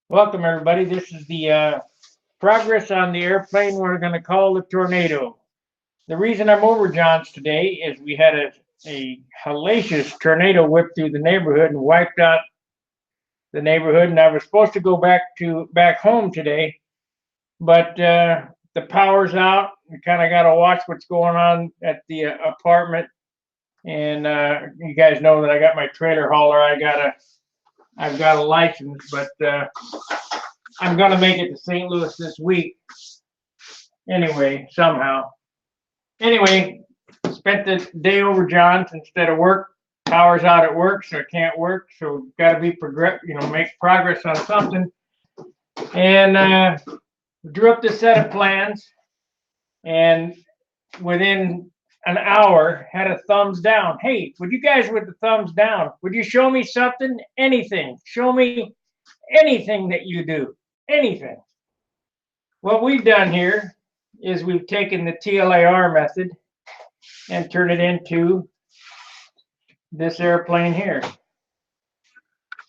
Welcome, everybody. This is the progress on the airplane we're going to call the Tornado. The reason I'm over John's today is we had a hellacious tornado whip through the neighborhood and wiped out the neighborhood. And I was supposed to go back home today, but the power's out. We kind of got to watch what's going on at the apartment. And you guys know that I got my trailer hauler. I've got a license, but I'm gonna make it to St. Louis this week. Anyway, somehow. Anyway, spent the day over John's instead of work. Power's out at work, so it can't work. So got to be make progress on something. And drew up this set of plans, and within an hour had a thumbs down. Hey, would you guys with the thumbs down? Would you show me something? Anything? Show me anything that you do. Anything. What we've done here is we've taken the TLAR method and turned it into this airplane here.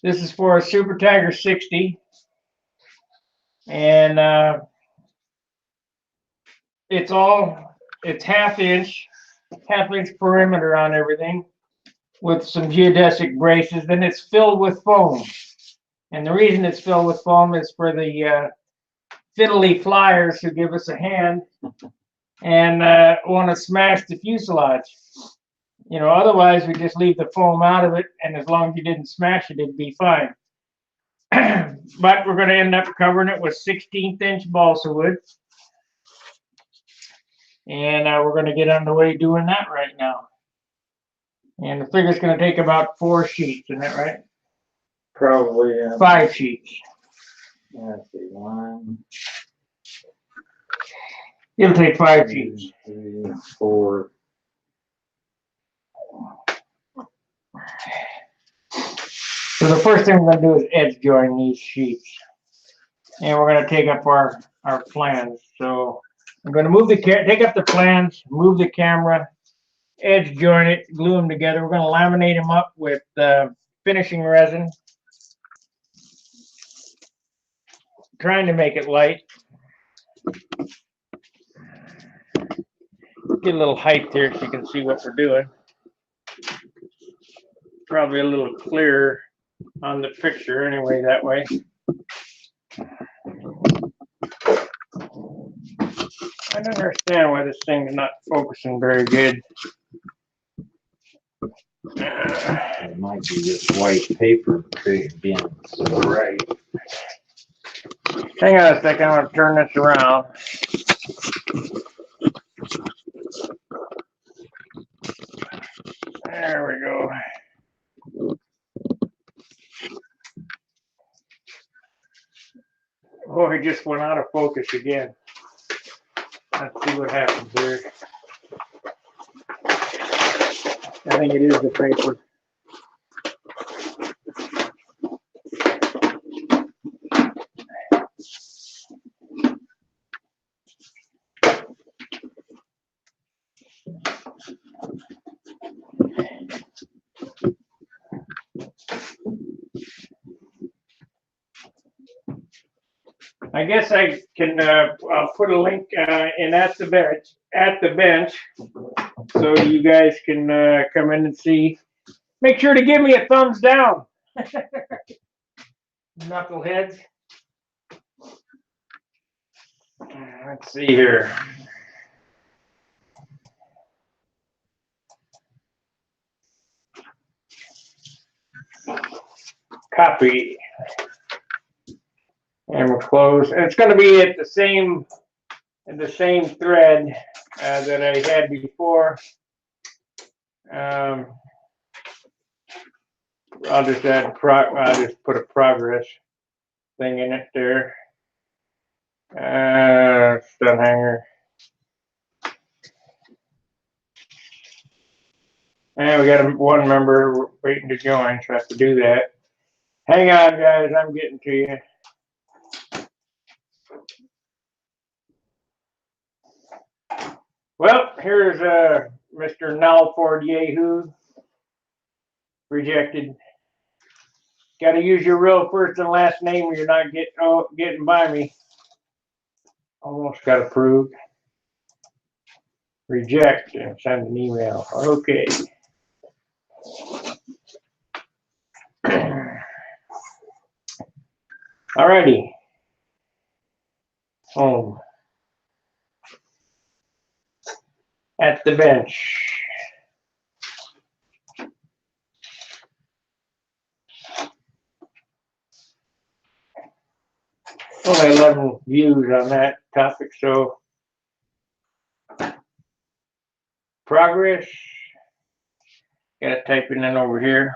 This is for a Super Tiger 60, and it's half inch perimeter on everything with some geodesic braces. Then it's filled with foam, and the reason it's filled with foam is for the fiddly flyers who give us a hand and want to smash the fuselage. Otherwise we just leave the foam out of it, and as long as you didn't smash it, it'd be fine. But we're going to end up covering it with 16th inch balsa wood, and we're going to get underway doing that right now. And the figure's going to take about 4 sheets, isn't that right? Probably 5 sheets. Let's see, 1, It'll take 5 sheets. 2, 3, 4. So the first thing we're going to do is edge join these sheets, and we're going to take up our plans. So I'm going to take up the plans, move the camera, edge join it, glue them together. We're going to laminate them up with finishing resin, trying to make it light. Get a little height there so you can see what we're doing. Probably a little clearer on the picture anyway, that way. I don't understand why this thing's not focusing very good. It might be this white paper being Right. Hang on a second, I'm going to turn this around. There we go. Oh, he just went out of focus again. Let's see what happens here. I think it is the paper. I guess I can I'll put a link in at the bench, so you guys can come in and see. Make sure to give me a thumbs down, knuckleheads. Let's see here. Copy. And we'll close. And it's going to be at the same thread that I had before. I'll just put a progress thing in it there. Stunt hanger. And we got one member waiting to join, so I have to do that. Hang on, guys. I'm getting to you. Well, here's Mr. Nalford Yahoo. Rejected. Gotta use your real first and last name or you're not getting by me. Almost got approved. Reject and send an email. Okay. Alrighty. Home. At the bench. Only 11 views on that topic, so progress. Gotta type it in over here.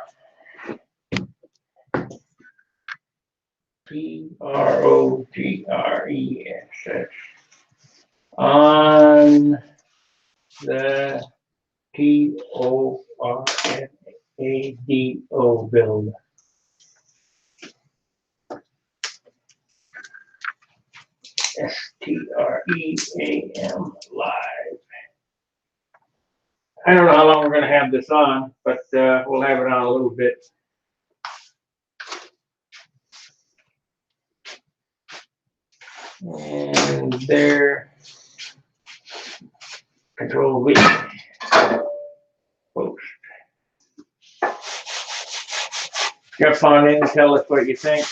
Progress on the TORNADO build. STREAM live. I don't know how long we're gonna have this on, but we'll have it on a little bit. And there, Control V, post. Jump on in and tell us what you think.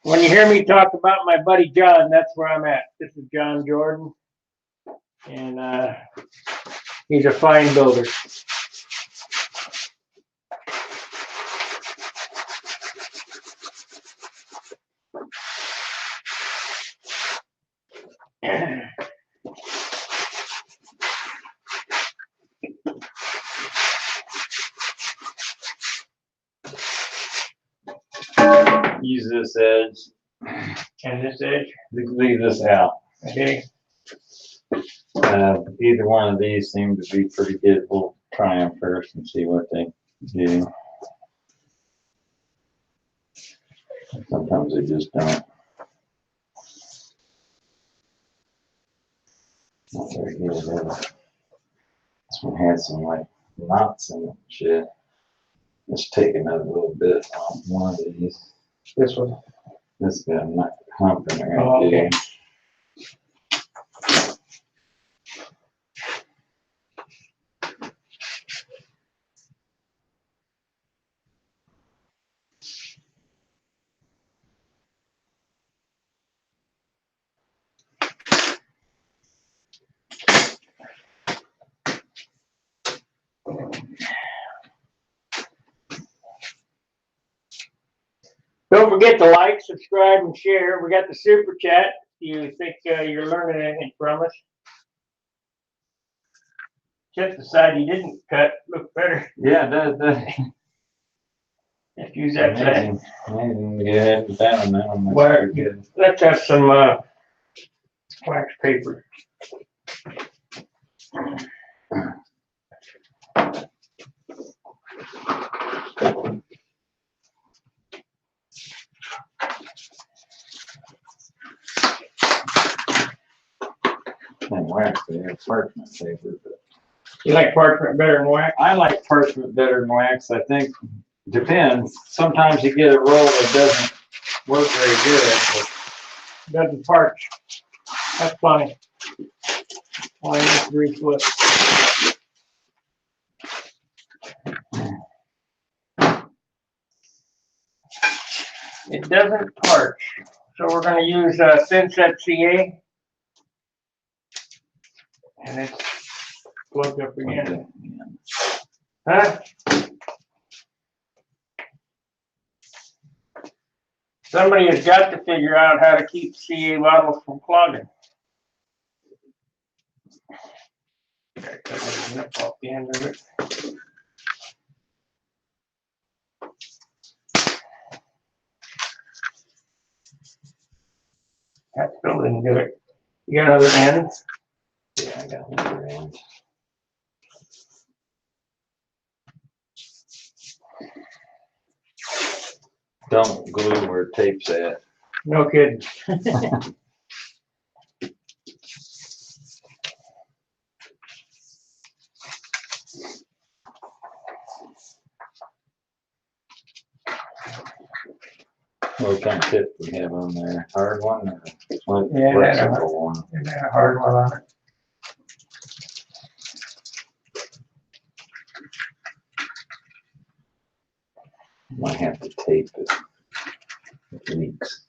When you hear me talk about my buddy John, that's where I'm at. This is John Jordan, and he's a fine builder. Use this edge. And this edge, Leave this out. okay. Either one of these seem to be pretty good. We'll try them first and see what they do. Sometimes they just don't. Not very good. This one had some like knots in it. Shit. Let's take another little bit on one of these. This one. This got a nut hump in there. Oh, okay. Don't forget to like, subscribe, and share. We got the super chat. You think you're learning anything from us? Just the side you didn't cut look better. Yeah, that. If you use that side. Amazing. Yeah, that one, Well, that's good. Let's have some wax paper. And wax there, parchment paper. But You like parchment better than wax? I like parchment better than wax. I think depends. Sometimes you get a roll that doesn't work very good. Doesn't parch. That's funny. Only just reflip. It doesn't parch. So we're going to use Thin Set CA. And it's plugged up again. Huh? Somebody has got to figure out how to keep CA bottles from clogging. Gotta cut the nip off the end of it. That still didn't do it. You got another end? Yeah, I got another end. Don't glue where tape's at. No kidding. What kind of tip we have on there? Hard one or Yeah, flexible one? And then a hard one on it. Might have to tape it. It leaks.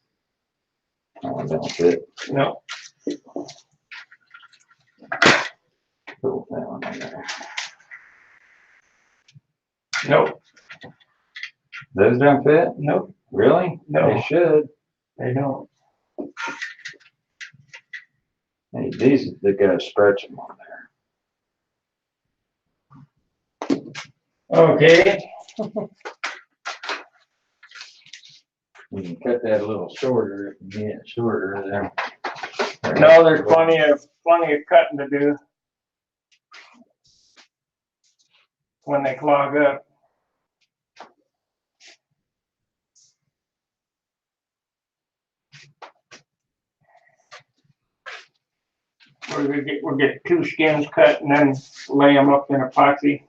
Oh, it don't fit. No. Put that one on there. Nope. Those don't fit? Nope. Really? No. They should. They don't. Hey, these, they gotta stretch them on there. Okay. You can cut that a little shorter if you get it shorter there. No, there's plenty of cutting to do when they clog up. We'll get 2 skins cut and then lay them up in epoxy.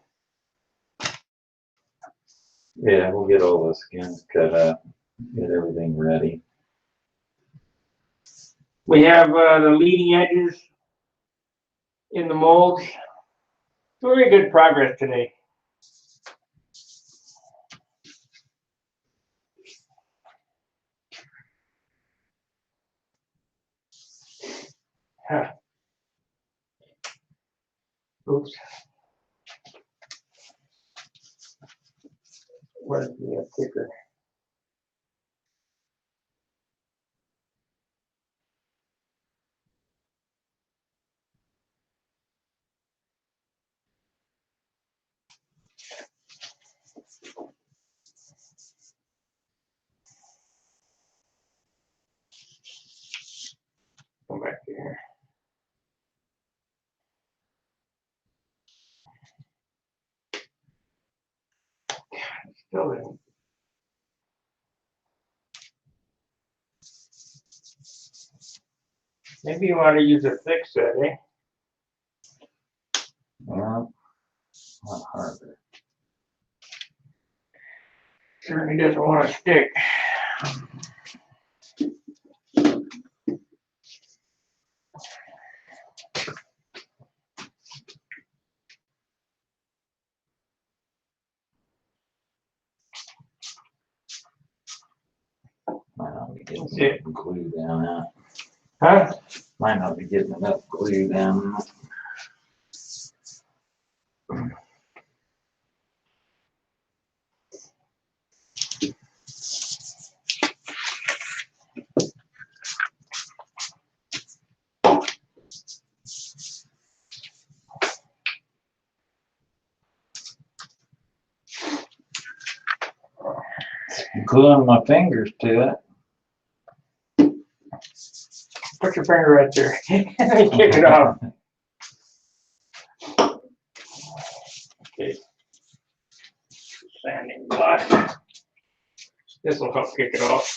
Yeah, we'll get all the skins cut up, get everything ready. We have the leading edges in the molds. Very good progress today. Huh. Oops. Where's the kicker? Come back here. Still in. Maybe you want to use a thick set, eh? Well, a lot harder. Certainly doesn't want to stick. Might not be getting That's it. enough glue down out. Huh? Might not be getting enough glue down. Gluing my fingers to it. Put your finger right there. And kick it off. Okay. Sanding block. This will help kick it off.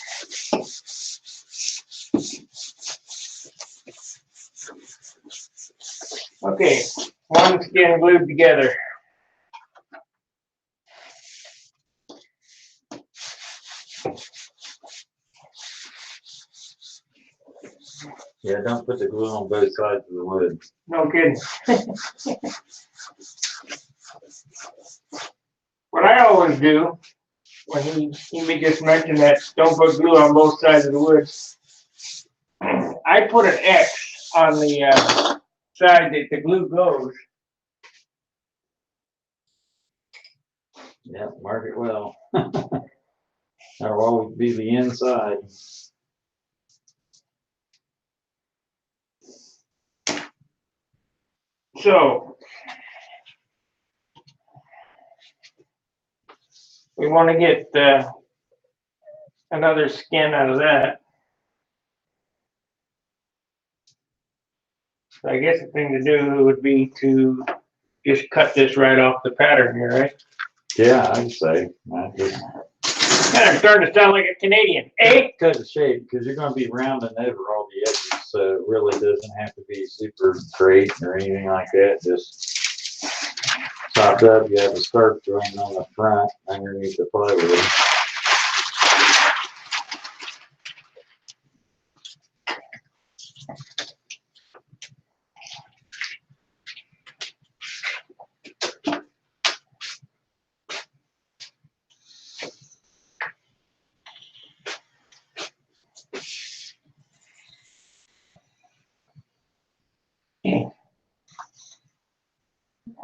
Okay, one skin glued together. Yeah, don't put the glue on both sides of the wood. No kidding. What I always do, when he just mentioned that don't put glue on both sides of the wood, I put an X on the side that the glue goes. Yeah, mark it well. That'll always be the inside. So we want to get another skin out of that. So I guess the thing to do would be to just cut this right off the pattern here, right? Yeah, I'd say. I just I'm starting to sound like a Canadian. Eh? Cut the shape, because you're gonna be rounding over all the edges, so it really doesn't have to be super straight or anything like that. Just chopped up, you have the start joint on the front underneath the plywood.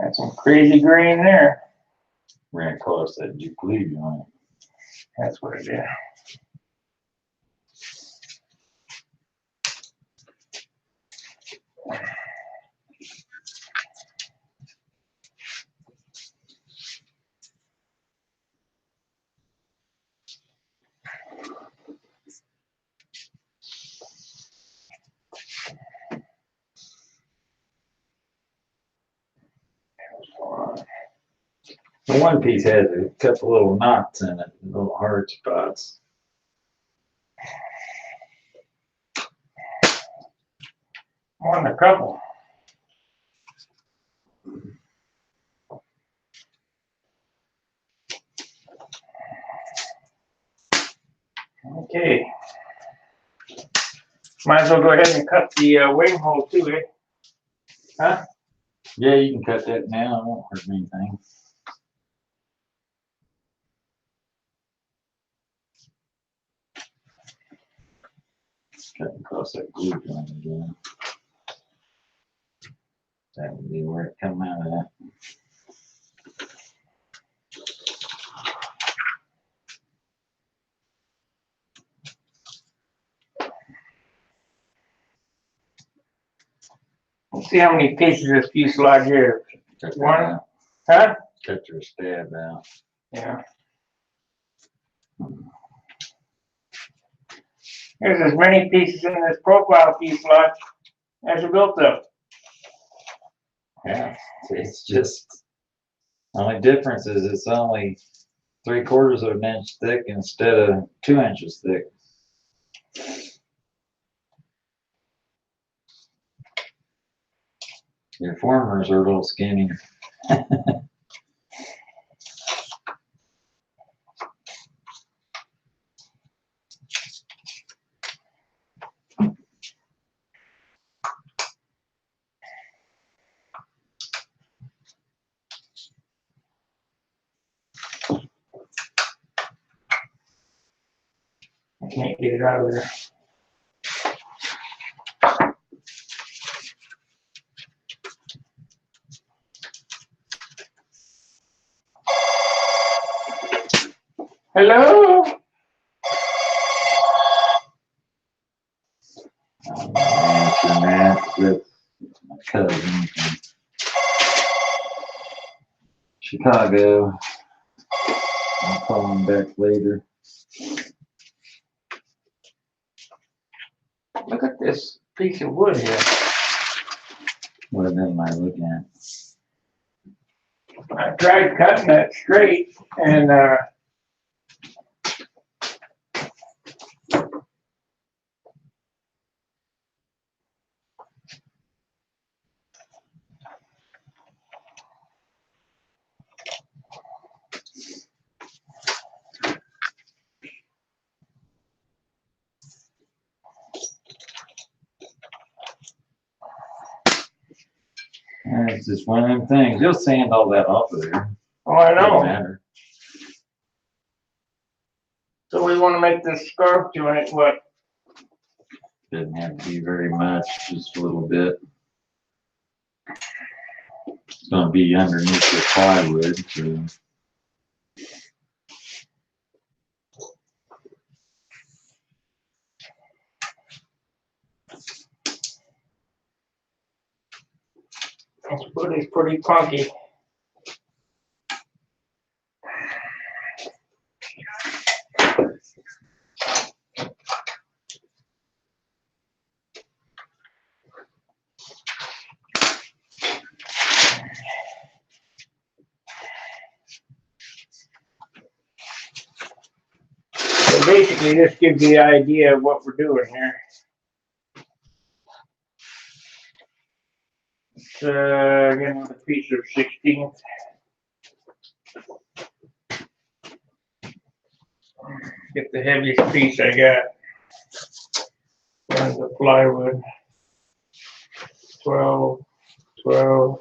That's some crazy grain there. We're gonna call us that Duke joint. That's what it is. The one piece has a couple little knots in it, little hard spots. More than a couple. Okay. Might as well go ahead and cut the wing hole too, eh? Huh? Yeah, you can cut that now, it won't hurt anything. Cut across that glue joint again. That would be where it come out of that. Let's see how many pieces this fuselage here. Cut that One. out. Huh? Cut your stab out. Yeah. There's as many pieces in this profile fuselage as are built up. Yeah, it's just, only difference is it's only 3/4 of an inch thick instead of 2 inches thick. Your formers are a little skinny. I can't get it out of there. Hello? Answering that with my cousin from Chicago. I'll call him back later. Look at this piece of wood here. What am I looking at? I tried cutting that straight and It's just one of them things. You'll sand all that off of there. oh, I Doesn't know. matter. So we want to make this scarf joint what? Doesn't have to be very much, just a little bit. It's gonna be underneath the plywood, so. This wood is pretty clunky. So basically, this gives you the idea of what we're doing here. It's, again, with a piece of 16th. Get the heaviest piece I got. And the plywood. 12, 12,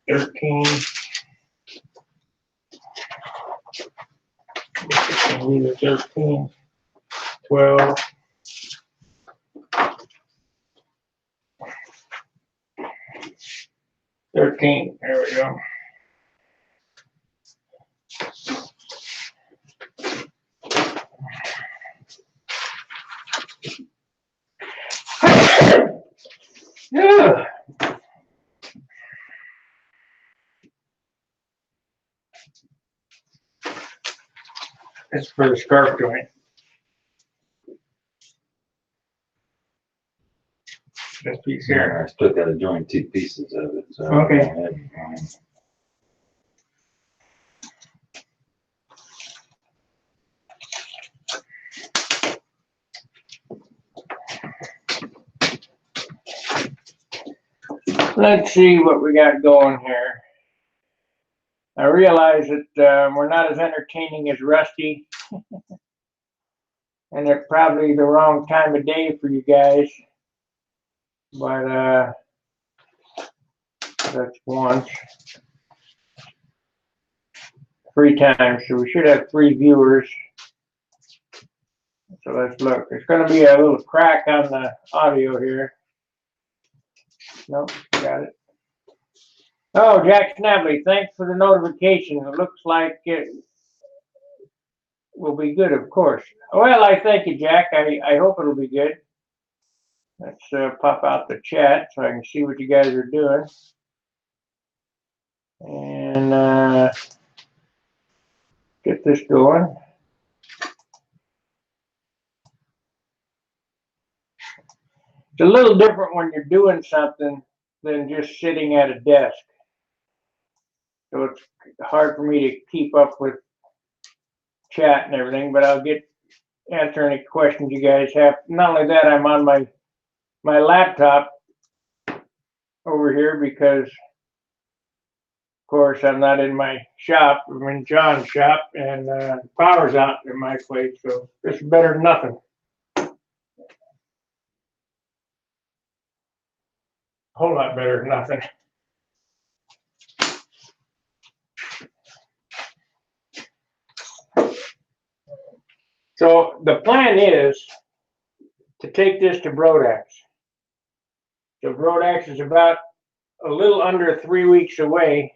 13. These are 13, 12. 13. There we go. Yeah. That's for the scarf joint. This piece here. I still got to join 2 pieces of it. So Okay. Let's see what we got going here. I realize that we're not as entertaining as Rusty, and it's probably the wrong time of day for you guys. But that's once. 3 times, so we should have 3 viewers. So let's look. There's going to be a little crack on the audio here. Nope, got it. Oh, Jack Snavely, thanks for the notification. It looks like it will be good, of course. Well, I thank you, Jack. I hope it'll be good. Let's pop out the chat so I can see what you guys are doing. And get this going. It's a little different when you're doing something than just sitting at a desk. So it's hard for me to keep up with chat and everything, but I'll answer any questions you guys have. Not only that, I'm on my laptop over here because, of course, I'm not in my shop. I'm in John's shop, and the power's out in my place, so this is better than nothing. A whole lot better than nothing. So the plan is to take this to Brodax. So Brodax is about a little under 3 weeks away.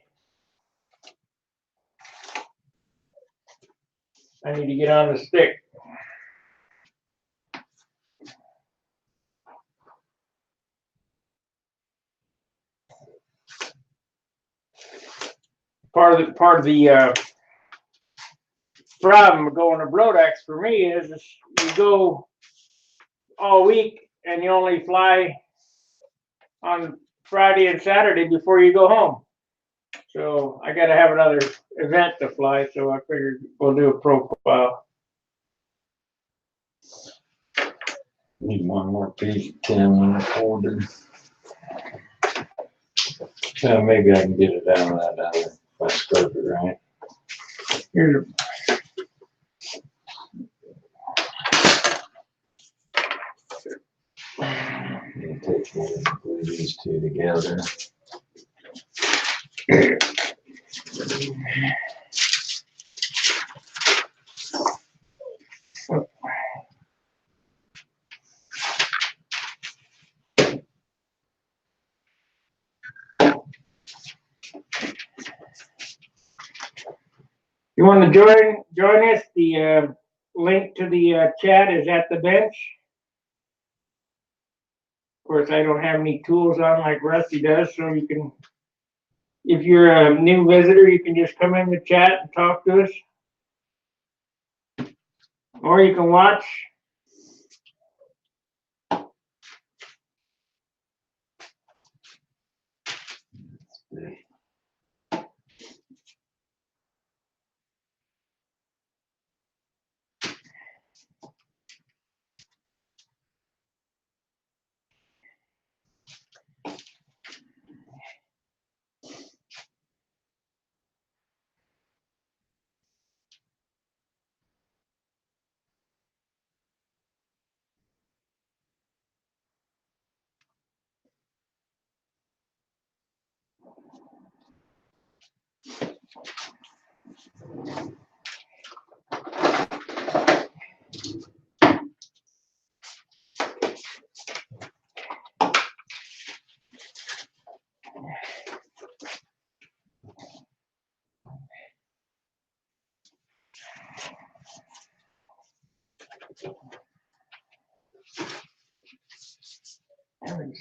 I need to get on the stick. Part of the problem going to Brodax for me is you go all week and you only fly on Friday and Saturday before you go home. So I got to have another event to fly, so I figured we'll do a profile. Need one more piece, 10 order. So maybe I can get it down to that other if I scope it right. Here's It takes me to glue these 2 together. You want to join us? The link to the chat is at the bench. Of course, I don't have any tools on like Rusty does, so you can, if you're a new visitor, you can just come in the chat and talk to us. Or you can watch.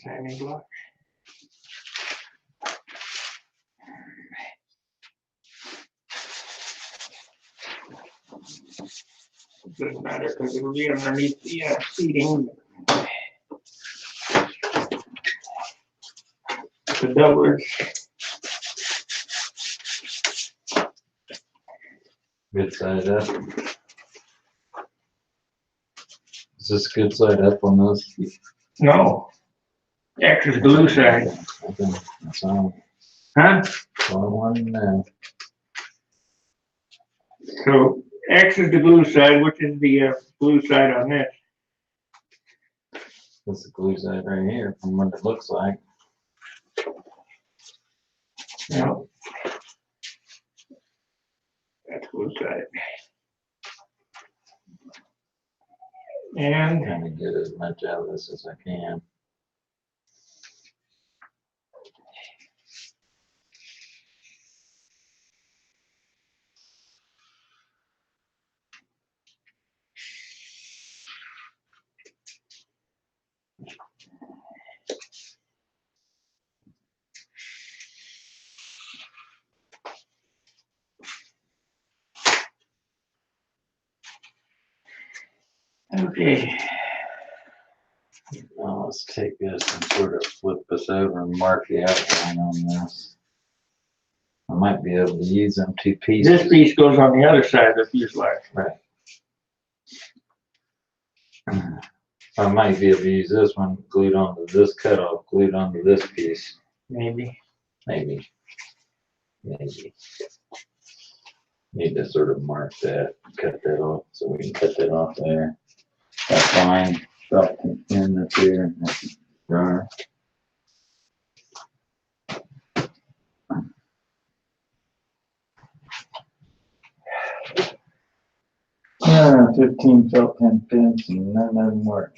Signing block. Doesn't matter because it'll be underneath the seating. The doublers. Good side up. Is this good side up on this? No. X is glue side. Okay, that's all. Huh? That's all I wanted to know. So X is the glue side, which is the glue side on this. That's the glue side right here from what it looks like. No. That's glue side. And Trying to get as much out of this as I can. okay. Now let's take this and sort of flip this over and mark the outline on this. I might be able to use them two pieces. This piece goes on the other side of the fuselage. Right. I might be able to use this one glued onto this cutoff, glued onto this piece. Maybe. Maybe. Maybe. Need to sort of mark that, cut that off, so we can cut that off there. That's fine. Felt in that's here. That's jar. 15 felt pen pins and none of them work.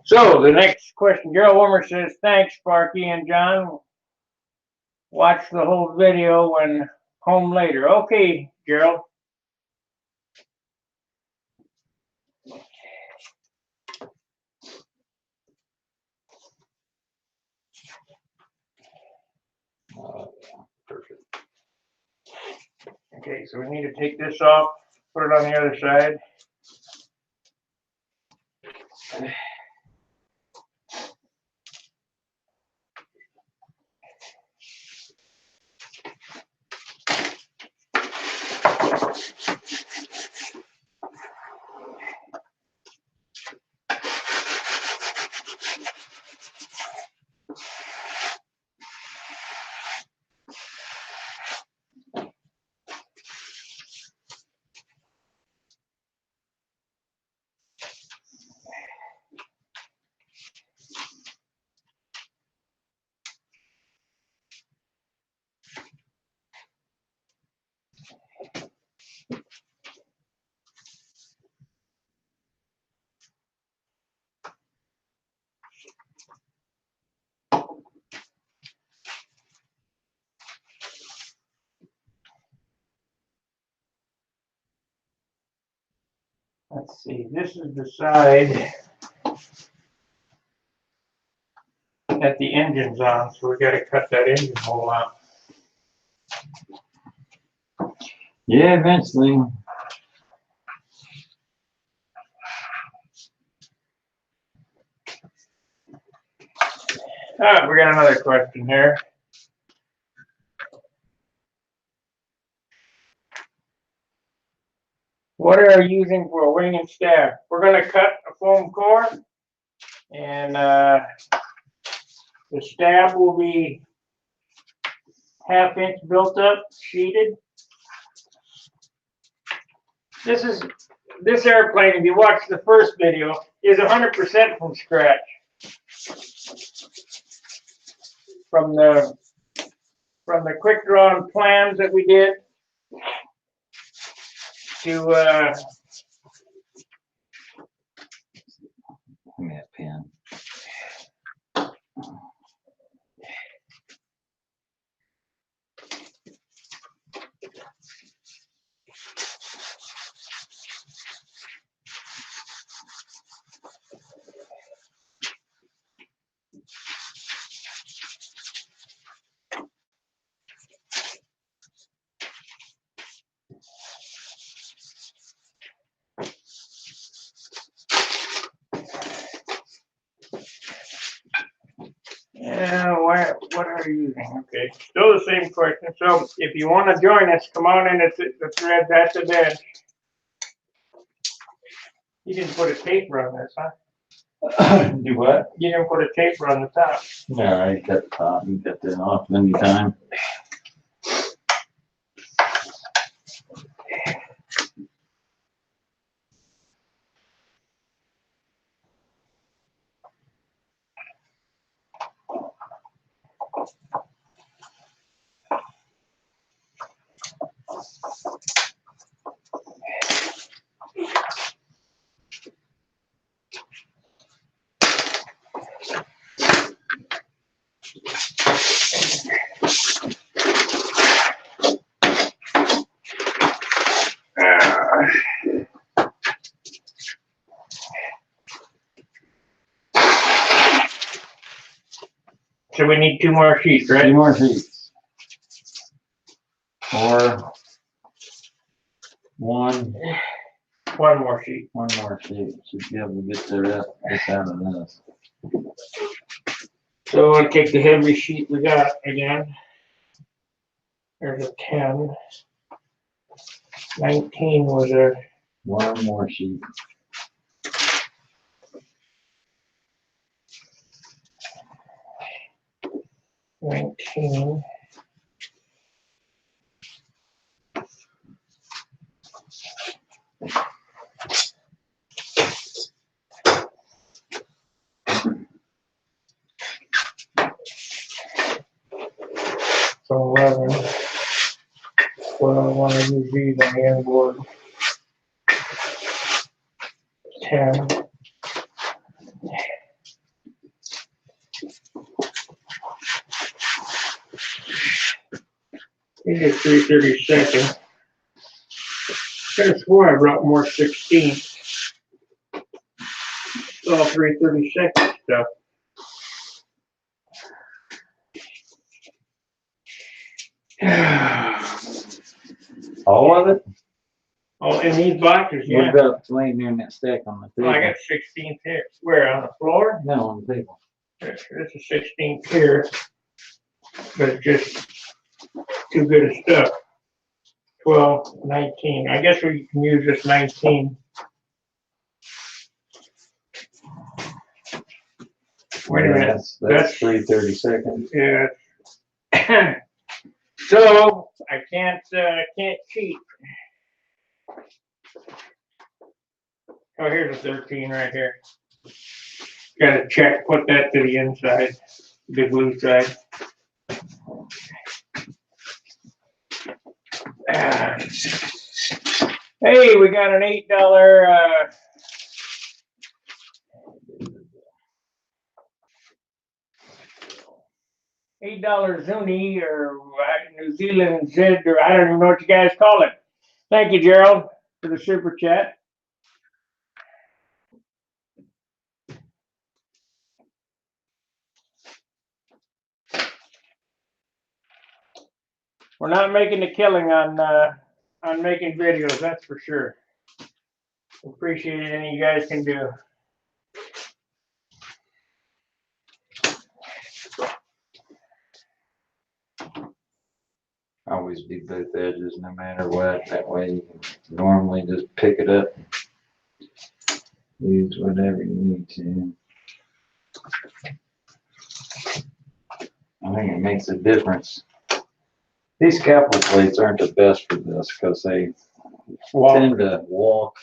So the next question, Gerald Wimmer says, thanks, Sparky and John. Watch the whole video when home later. Okay, Gerald. Perfect. Okay, so we need to take this off, put it on the other side. Let's see, this is the side that the engine's on, so we gotta cut that engine hole out. Yeah, eventually. We got another question here. What are you using for a wing and stab? We're gonna cut a foam core, and the stab will be 1/2 inch built up, sheeted. This airplane, if you watch the first video, is 100% from scratch. From the quick drawn plans that we did, to, Give me a pen. what are you using? Okay, still the same question. So if you want to join us, come on in. It's the threads at the bench. You didn't put a taper on this, huh? Do what? You didn't put a taper on the top. No, I cut the top. You cut that off anytime. So we need 2 more sheets, right? 2 more sheets. Or 1 more sheet. 1 more sheet. Should be able to get the rest out of this. So we'll take the heavy sheet we got again. There's a 10. 19 was a 1 more sheet. 19. So 11. Well, I want to use these on the end board. 10. You get 3/32. Could have swore I brought more 16. All 3/32 stuff. All of it? Oh, in these boxes, What yeah. about laying there in that stack on the Oh, I table? got 16 here. Where, on the floor? No, on the table. This is 16 here, but it's just too good of stuff. 12, 19. I guess we can use this 19. Wait a minute. That's 3/32. Yeah. So I can't cheat. Oh, here's a 13 right here. Gotta check, put that to the inside, the glue side. Hey, we got an $8 Zuni or New Zealand Zed, or I don't even know what you guys call it. Thank you, Gerald, for the super chat. We're not making a killing on making videos, that's for sure. Appreciate anything you guys can do. Always do both edges no matter what. That way you can normally just pick it up. Use whatever you need to. I think it makes a difference. These scalpel plates aren't the best for this because they tend to walk.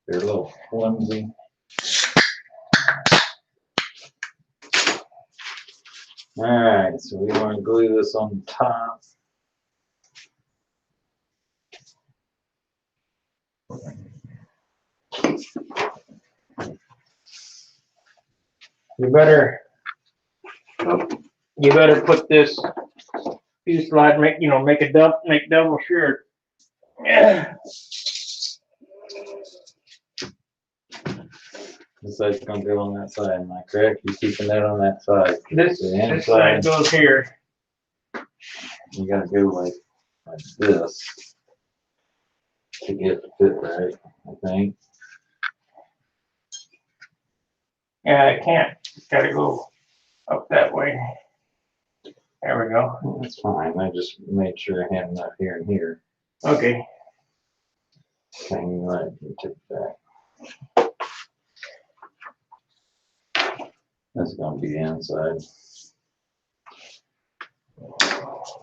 They're a little flimsy. All right, so we want to glue this on the top. You better put this fuselage, make double sure. Yeah. This side's gonna go on that side, am I correct? You're keeping that on that side. This side goes here. You gotta go like this to get the fit right, I think. Yeah, I can't. It's gotta go up that way. There we go. That's fine. I just made sure I had enough here and here. Okay. Hang right and tip back. That's gonna be the inside.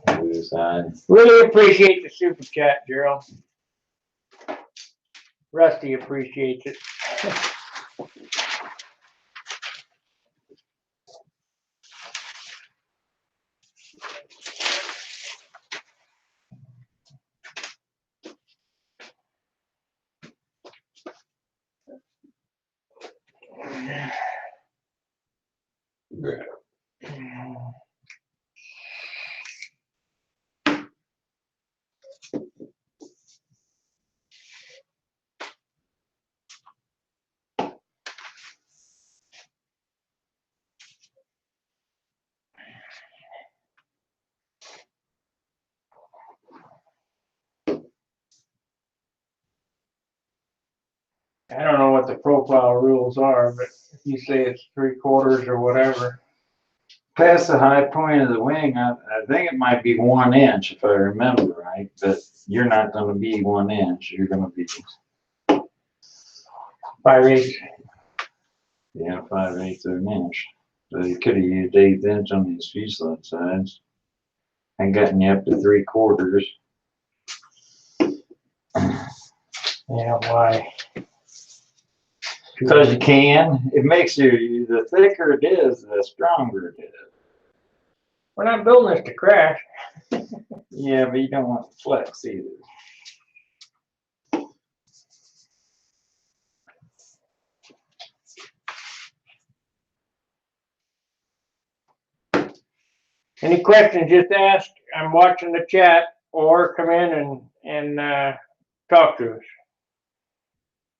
Blue side. Really appreciate the super chat, Gerald. Rusty appreciates it. I don't know what the profile rules are, but if you say it's 3/4 or whatever. Past the high point of the wing, I think it might be 1 inch if I remember right, but you're not gonna be 1 inch. You're gonna be 5/8. yeah, 5/8 of an inch. So you could have used 1/8 inch on these fuselage sides and gotten you up to 3/4. Yeah, why? Because you can. It makes you, the thicker it is, the stronger it is. We're not building this to crash. Yeah, but you don't want to flex either. Any questions, just ask. I'm watching the chat, or come in and talk to us.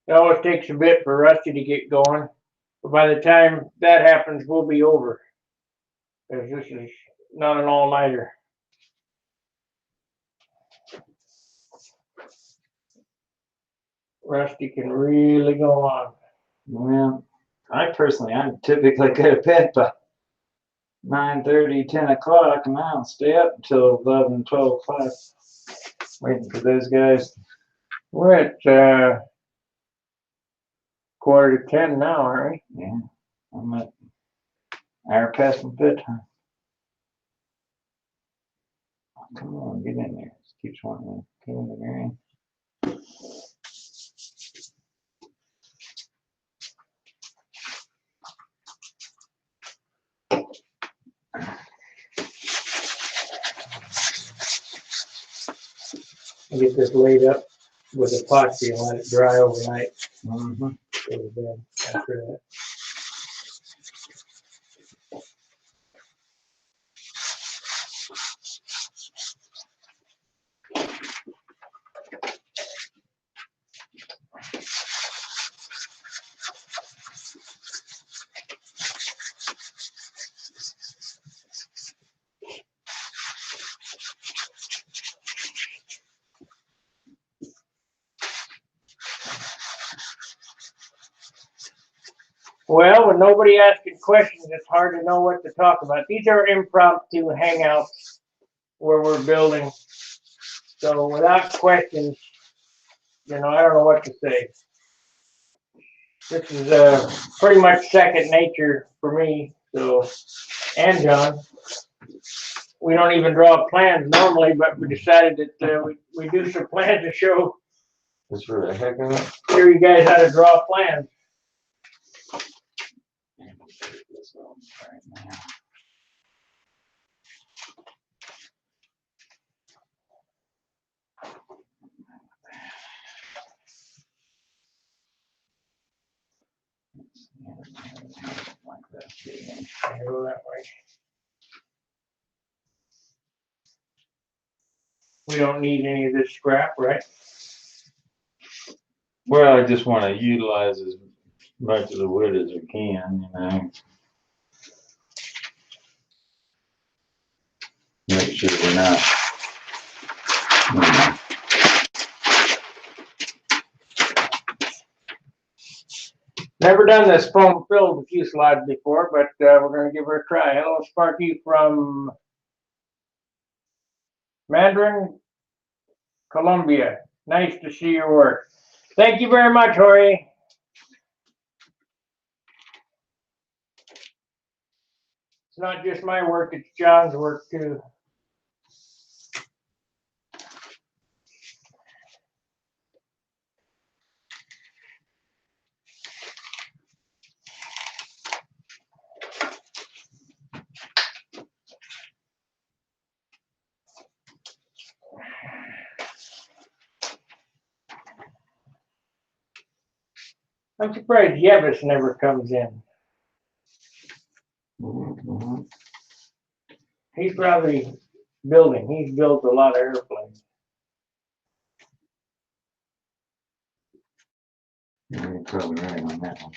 It always takes a bit for Rusty to get going, but by the time that happens, we'll be over. Because this is not an all-nighter. Rusty can really go on. Well, I'm typically go to bed by 9:30, 10 o'clock, and I don't stay up until 11, 12 o'clock waiting for those guys. We're at 9:45 now, aren't we? Yeah, I'm at hour past my bedtime. Come on, get in there. Just keeps wanting to go in the ground. I'll get this laid up with epoxy and let it dry overnight. Mm-hmm. Go to bed after that. Well, with nobody asking questions, it's hard to know what to talk about. These are impromptu hangouts where we're building. So without questions, I don't know what to say. This is pretty much second nature for me. So, and John, we don't even draw plans normally, but we decided that we do some plans to show Just for the heck of it. show you guys how to draw plans. This one right now. Like Go that way. We don't need any of this scrap, right? Well, I just want to utilize as much of the wood as we can, you know. Make sure we're not. Never done this foam filled fuselage before, but we're going to give her a try. Hello, Sparky from Mandarin, Colombia. Nice to see your work. Thank you very much, Jorge. It's not just my work, it's John's work too. I'm surprised Yevis never comes in. He's probably building. He's built a lot of airplanes. You're probably right on that one.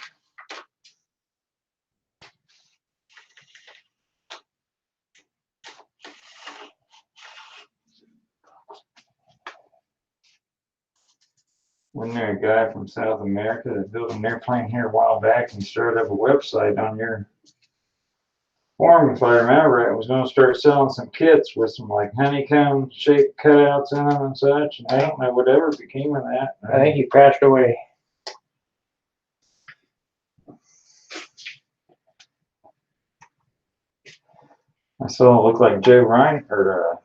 Wasn't there a guy from South America that built an airplane here a while back and started up a website on your forum, if I remember right? Was going to start selling some kits with some like honeycomb shaped cutouts in them and such. And I don't know whatever became of that. I think he passed away. I saw it looked like Joe Ryan or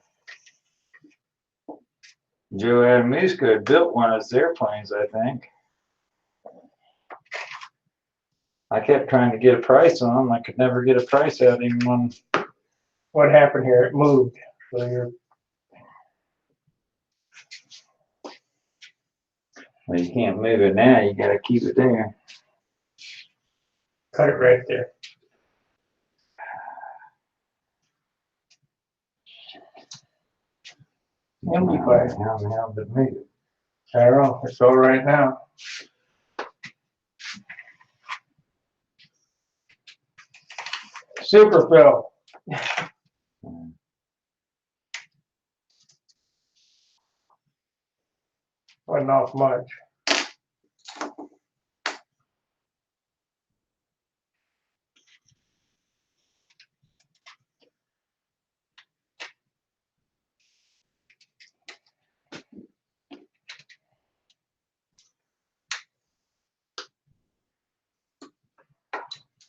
Joe Adamuska had built one of his airplanes, I think. I kept trying to get a price on them. I could never get a price out of him on. What happened here? It moved. So you're. Well, you can't move it now. You got to keep it there. Cut it right there. Amplifier. How the hell did it move it? I don't know. It's all right now. Super fill. Wasn't off much.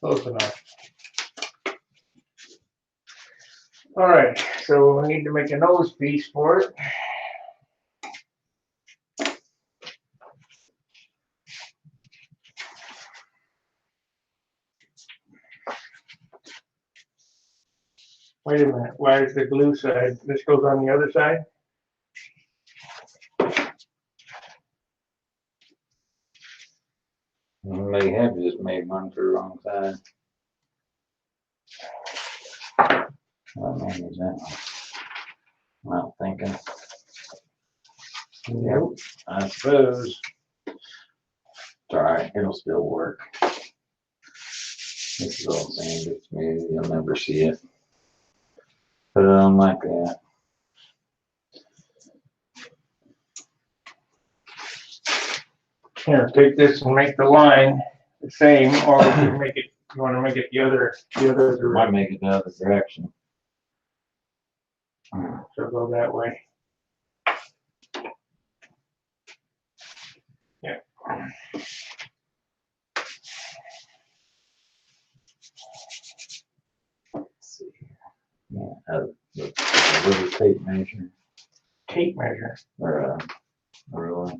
Close enough. All right, so we need to make a nose piece for it. Wait a minute, why is the glue side? This goes on the other side? May have just made one for the wrong side. What man is that one? Not thinking. Nope. I suppose. It's alright, it'll still work. This is all sanded smooth, you'll never see it. Put it on like that. Here, take this and make the line the same, or we can make it, you wanna make it the other Might direction. make it the other direction. So go that way. Yeah. Let's see here. Yeah, a little tape measure Tape measure. or a ruler.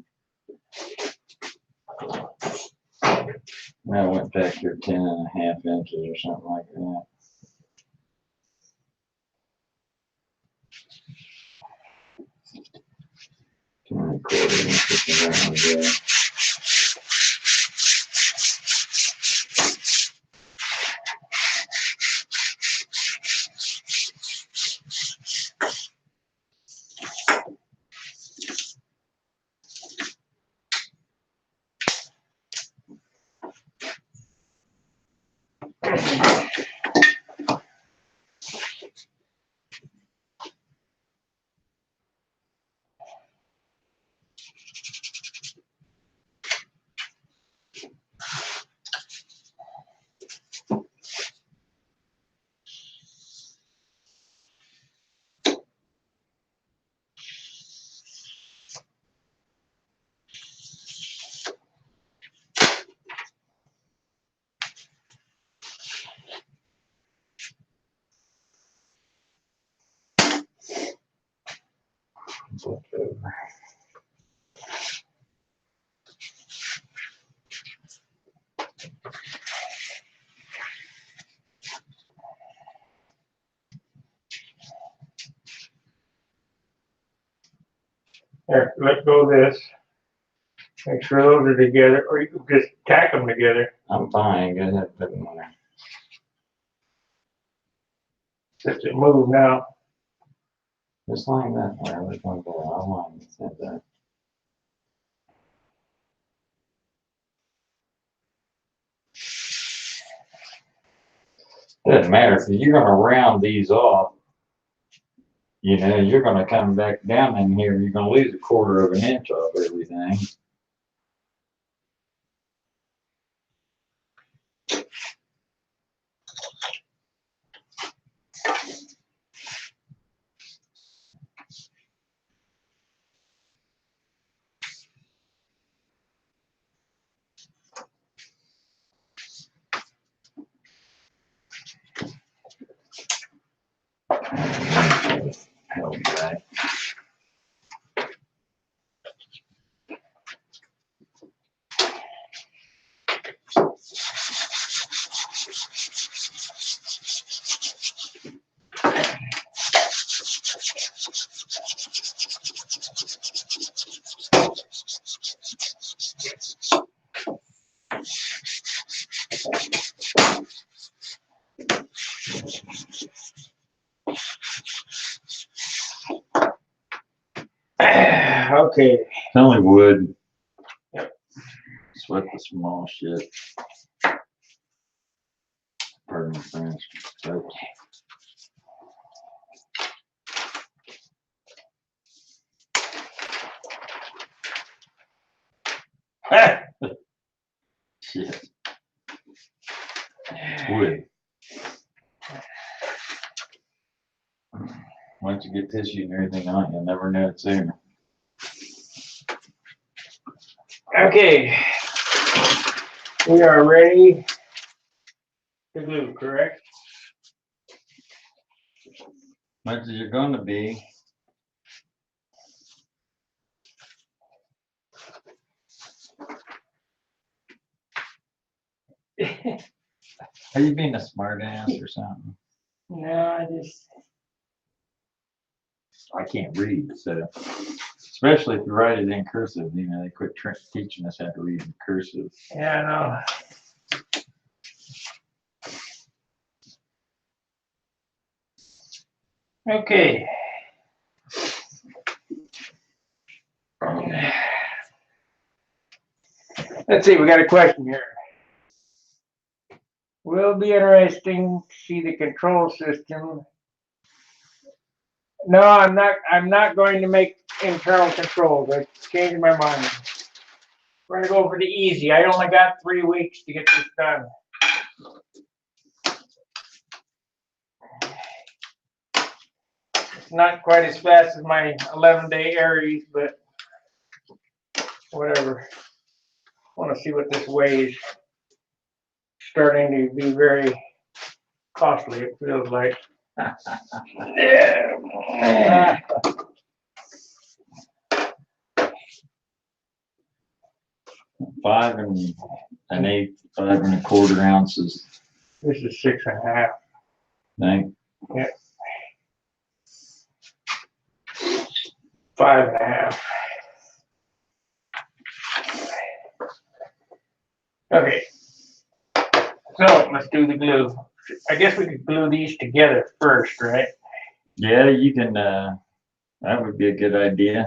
I went back here 10.5 inches or something like that. Ten and a quarter inches around there. There, let go of this. Make sure those are together, or you can just tack them together. I'm fine. Go ahead, put them on there. Since it moved now. Just line that there. We're going to go online. That. Doesn't matter if you're going to round these off. You know, you're going to come back down in here. You're going to lose 1/4 of an inch off everything. Okay. Okay. It's only wood. Yep. Sweat the small shit. Pardon me, French. So, shit. Wood. Once you get tissue and everything on, you'll never know it sooner. Okay. We are ready to glue, correct? Much as you're going to be. Are you being a smart ass or something? No, I can't read, so especially if you write it in cursive, you know, they quit teaching us how to read in cursive. yeah, no. Okay. Let's see, we got a question here. Will be interesting to see the control system. No, I'm not going to make internal controls. I changed my mind. We're gonna go for the easy. I only got 3 weeks to get this done. It's not quite as fast as my 11-day Aries, but whatever. I want to see what this weighs. Starting to be very costly, it feels like. Yeah. 5 1/8, 5 1/4 ounces. This is 6.5. Think. Yeah. 5.5. Okay. So let's do the glue. I guess we could glue these together first, right? Yeah, you can. That would be a good idea.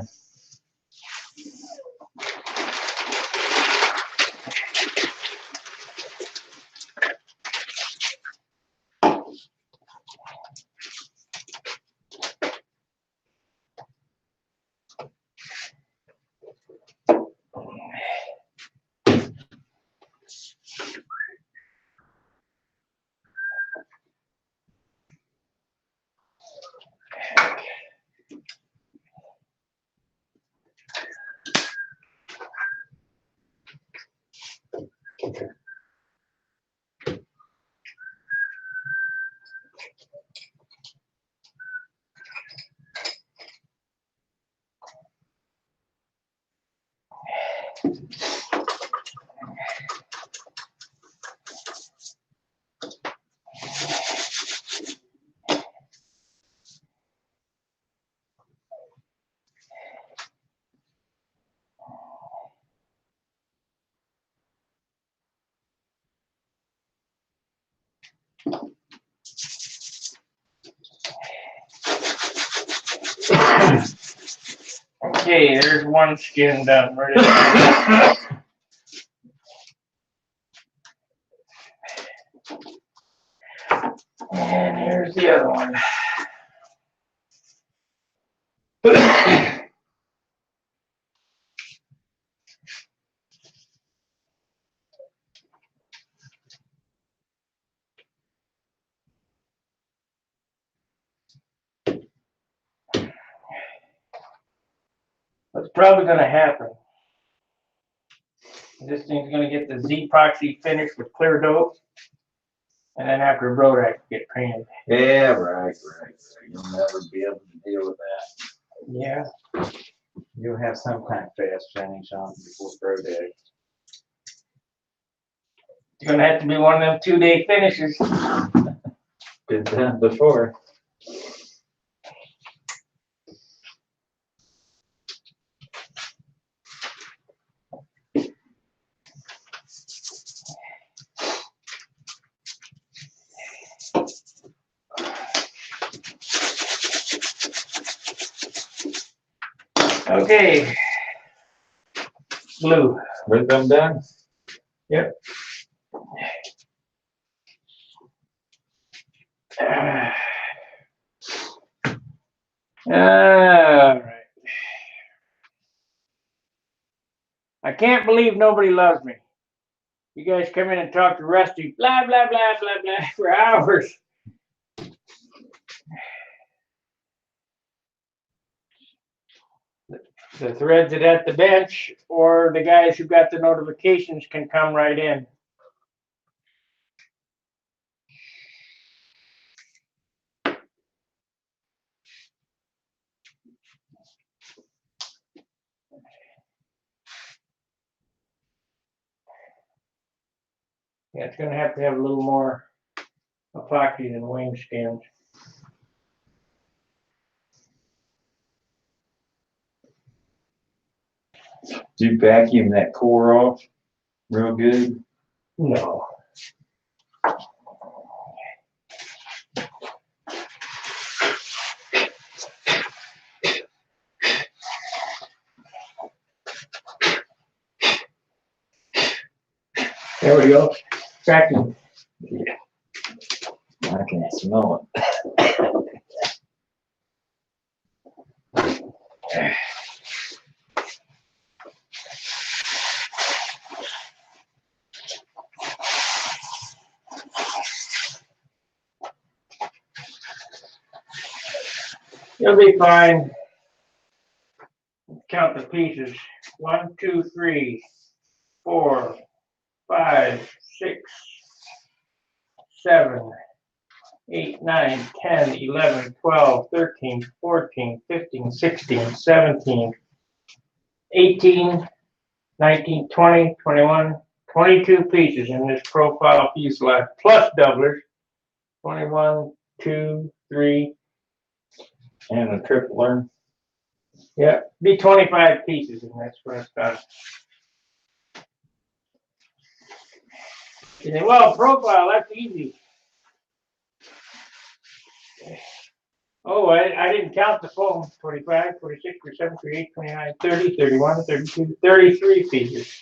Okay, there's one skin done. Where did it go? And here's the other one. What's probably going to happen, this thing's going to get the Z-Proxy finished with clear dope, and then after Brodax get painted. Yeah, right. You'll never be able to deal with that. Yeah. You'll have some kind of fast finish on before Brodax. It's going to have to be one of them 2-day finishes. Been done before. Okay. Blue. With them done? Yep. All right. I can't believe nobody loves me. You guys come in and talk to Rusty, blah, blah, blah, blah, blah, for hours. The threads that at the bench or the guys who got the notifications can come right in. Yeah, it's going to have a little more epoxy than wing skins. Do you vacuum that core off real good? No. There we go. Vacuum. Yeah. I can smell it. You'll be fine. Count the pieces. 1, 2, 3, 4, 5, 6, 7, 8, 9, 10, 11, 12, 13, 14, 15, 16, 17, 18, 19, 20, 21, 22 pieces in this profile fuselage plus doublers. 21, 2, 3. And a tripler. Yeah, be 25 pieces, and that's what I've done. You say, well, profile, that's easy. Oh, I didn't count the foam. 25, 26, 27, 28, 29, 30, 31, 32, 33 pieces.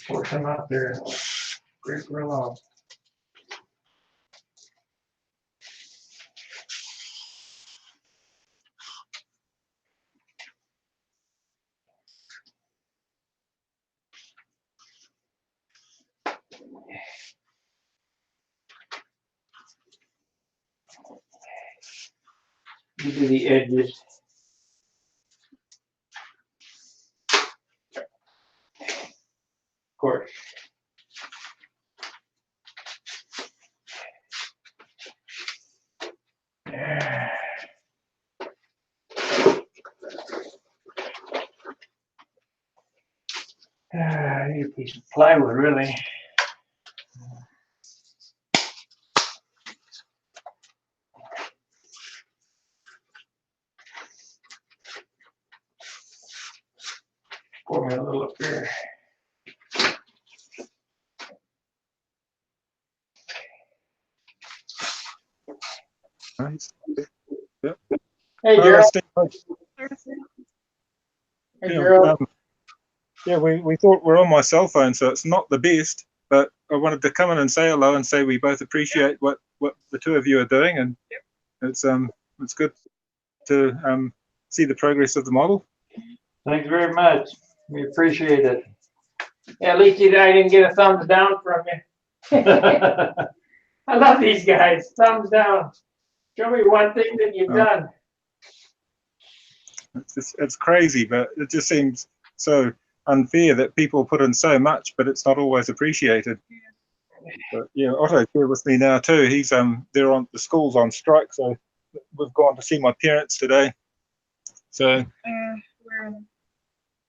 Push them out there. Great real long. You do the edges. Of course. I need a piece of plywood, really. Pour me a little up there. Nice. Yeah. Hey, Oh, Gerald. Steve, Hey, yeah, Gerald. yeah, we thought we're on my cell phone, so it's not the best, but I wanted to come in and say hello and say we both appreciate what the two of you are doing, and it's good to see the progress of the model. Thanks very much. We appreciate it. Yeah, at least I didn't get a thumbs down from you. I love these guys. Thumbs down. Show me one thing that you've done. It's crazy, but it just seems so unfair that people put in so much, but it's not always appreciated. But yeah, Otto's here with me now too. He's they're on the school's on strike, so we've gone to see my parents today. So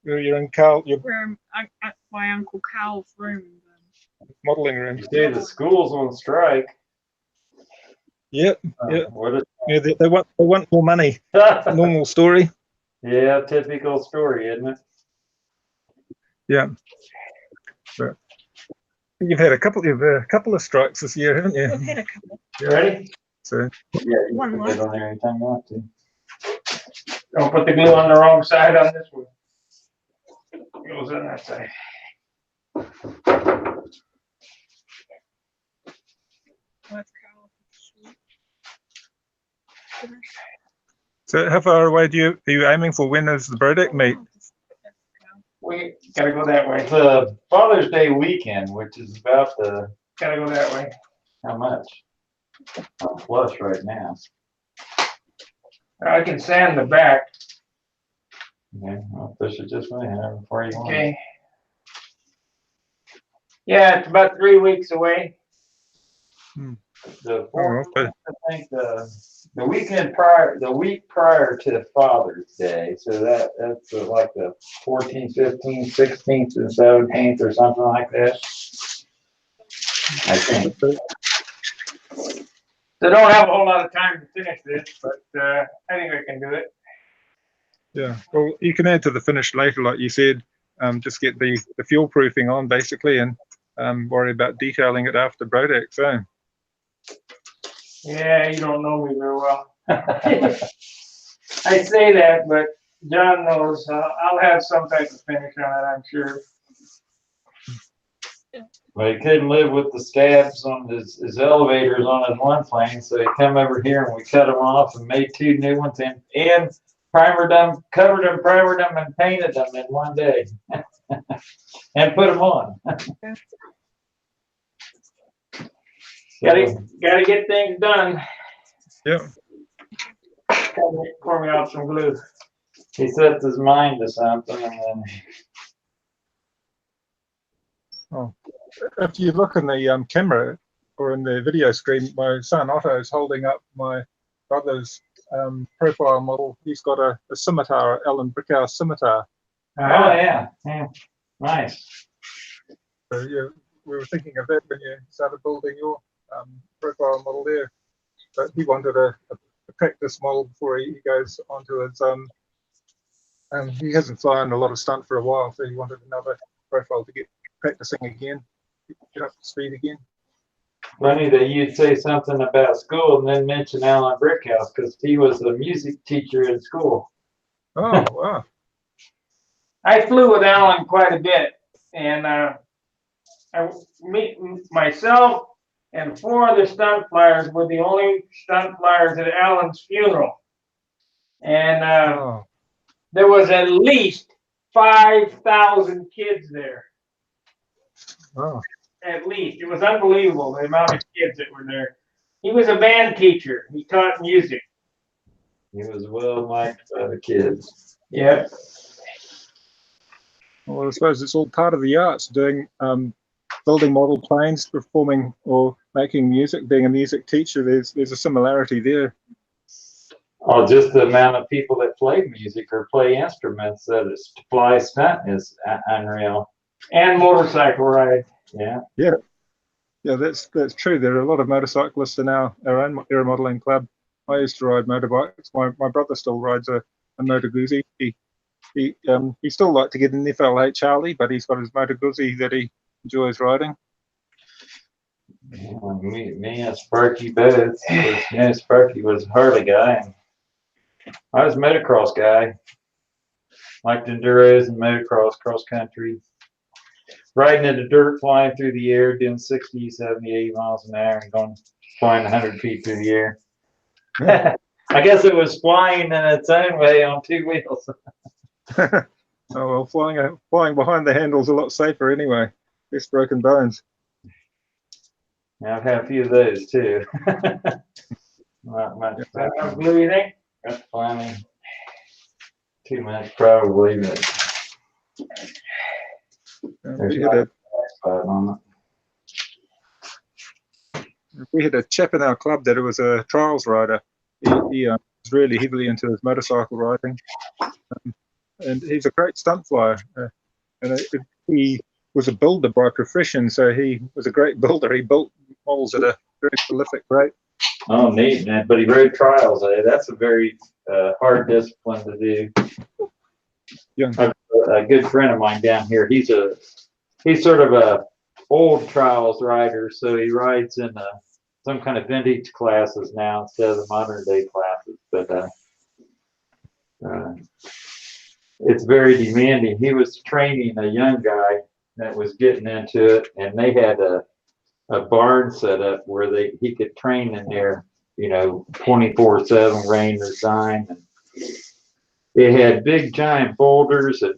you're in Carl, we're at my Uncle Cal's room. modelling room. You say the school's on strike. Yep. Yeah. What Yeah, they want more money. Normal story. Yeah, typical story, isn't it? Yeah. But you've had a couple of strikes this year, haven't you? We've had a couple. You ready? So Yeah, you One can more. put it on there anytime you want to. Don't put the glue on the wrong side on this one. It goes on that side. Let's go. so how far away are you aiming for? When is the Brodeck meet? We gotta go that way. It's a Father's Day weekend, which is about the, Gotta go that way. how much? I'm flush right now. I can sand the back. Yeah, I'll push it just way however far you want. Okay. Yeah, it's about 3 weeks away. The Oh, okay. I think the weekend prior, the week prior to Father's Day, so that's like the 14th, 15th, 16th, and 17th or something like that. I think. They don't have a whole lot of time to finish this, but I think I can do it. Yeah. Well, you can add to the finish later, like you said. Just get the fuel proofing on basically, and worry about detailing it after Brodeck. So. Yeah, you don't know me very well. I say that, but John knows. I'll have some type of finish on it, I'm sure. Well, he couldn't live with the scabs on his elevators on his one plane, so he come over here and we cut them off and made 2 new ones and primered them, covered them, primered them, and painted them in one day. And put them on. Gotta get things done. Yeah. Pour me out some glue. He sets his mind to something and then. Oh. If you look in the camera or in the video screen, my son Otto is holding up my brother's profile model. He's got a scimitar, Alan Brickhouse scimitar. Oh yeah, yeah, nice. So yeah, we were thinking of that when you started building your profile model there. But he wanted a practice model before he goes onto his he hasn't flown a lot of stunt for a while, so he wanted another profile to get practicing again, get up to speed again. Funny that you'd say something about school and then mention Alan Brickhouse because he was a music teacher in school. Oh wow! I flew with Alan quite a bit, and myself and 4 other stunt flyers were the only stunt flyers at Alan's funeral. And there was at least 5,000 kids there. Oh. At least. It was unbelievable, the amount of kids that were there. He was a band teacher. He taught music. He was well liked by the kids. Yep. Well, I suppose it's all part of the arts, doing building model planes, performing or making music, being a music teacher. There's a similarity there. Oh, just the amount of people that play music or play instruments that fly stunt is unreal. And motorcycle ride. Yeah. Yeah, that's true. There are a lot of motorcyclists in our own aero modeling club. I used to ride motorbikes. My brother still rides a Moto Guzzi. He still like to get an FLH Harley, but he's got his Moto Guzzi that he enjoys riding. Me and Sparky both. Yeah, Sparky was a Harley guy. And I was a motocross guy. Liked enduros and motocross, cross country. Riding in the dirt, flying through the air, doing 60, 70, 80 miles an hour and going flying 100 feet through the air. I guess it was flying in its own way on two wheels. Oh well, flying behind the handle's a lot safer anyway. Less broken bones. Yeah, I've had a few of those too. Not much. Blue, you think? That's flying. Too much probably, but We had a chap in our club that was a trials rider. He was really heavily into his motorcycle riding, and he's a great stunt flyer. He was a builder by profession, so he was a great builder. He built models at a very prolific rate. oh, neat, man. But he rode trials. That's a very hard discipline to do. Yeah. A good friend of mine down here. He's sort of a old trials rider, so he rides in some kind of vintage classes now instead of the modern day classes. But it's very demanding. He was training a young guy that was getting into it, and they had a barn set up where he could train in there, 24/7, rain or shine. And it had big giant boulders and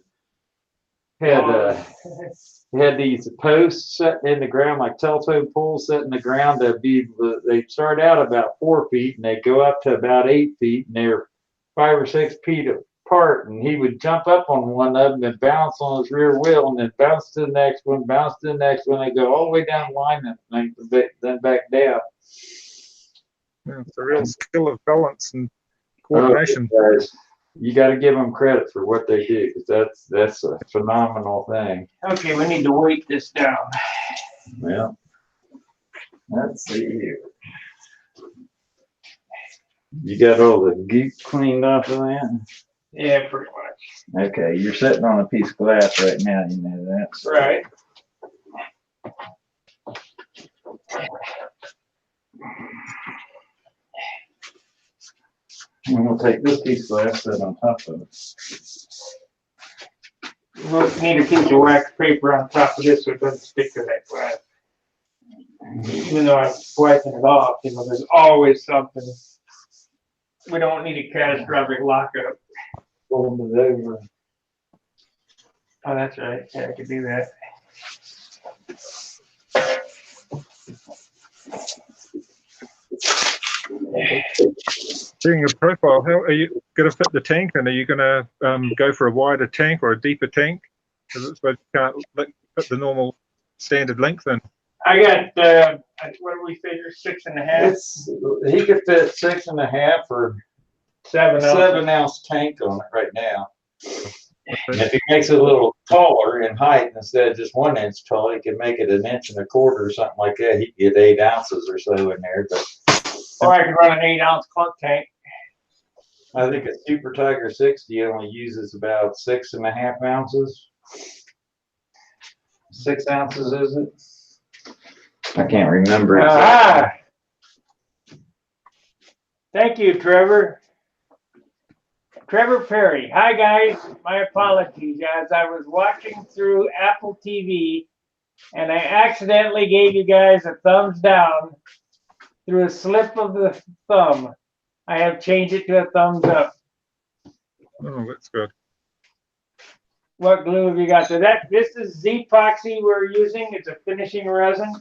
had these posts set in the ground, like telephone poles set in the ground. They start out about 4 feet and they go up to about 8 feet, and they're 5 or 6 feet apart. And he would jump up on one of them and bounce on his rear wheel, and then bounce to the next one, bounce to the next one. They go all the way down the line and then back down. Yeah, it's a real skill of balance and coordination. Guys, you got to give them credit for what they do, because that's a phenomenal thing. Okay, we need to weight this down. Well, let's see here. You got all the goop cleaned off of that? Yeah, pretty much. Okay, you're sitting on a piece of glass right now, you know that. Right. And we'll take this piece of glass, set on top of it. We'll need a piece of wax paper on top of this so it doesn't stick to that glass. Even though I'm wiping it off, there's always something. We don't need a catastrophic lockup. Fold it over. Oh, that's right. Yeah, I could do that. Doing a profile, how are you going to fit the tank in? Are you going to go for a wider tank or a deeper tank? Because it's, you can't fit the normal standard length in. I got, what do we figure, 6.5? He could fit 6.5 or 7 ounces. 7-ounce tank on it right now. And if he makes it a little taller in height, instead of just 1 inch tall, he can make it 1.25 inches or something like that. He can get 8 ounces or so in there. But Or I can run an 8-ounce clunk tank. I think a Super Tiger 60 only uses about 6.5 ounces. 6 ounces, is it? I can't remember. Ah. Thank you, Trevor. Trevor Perry. Hi, guys. My apologies, as I was watching through Apple TV and I accidentally gave you guys a thumbs down through a slip of the thumb. I have changed it to a thumbs up. Oh, that's good. What glue have you got there? This is Z-Epoxy we're using. It's a finishing resin.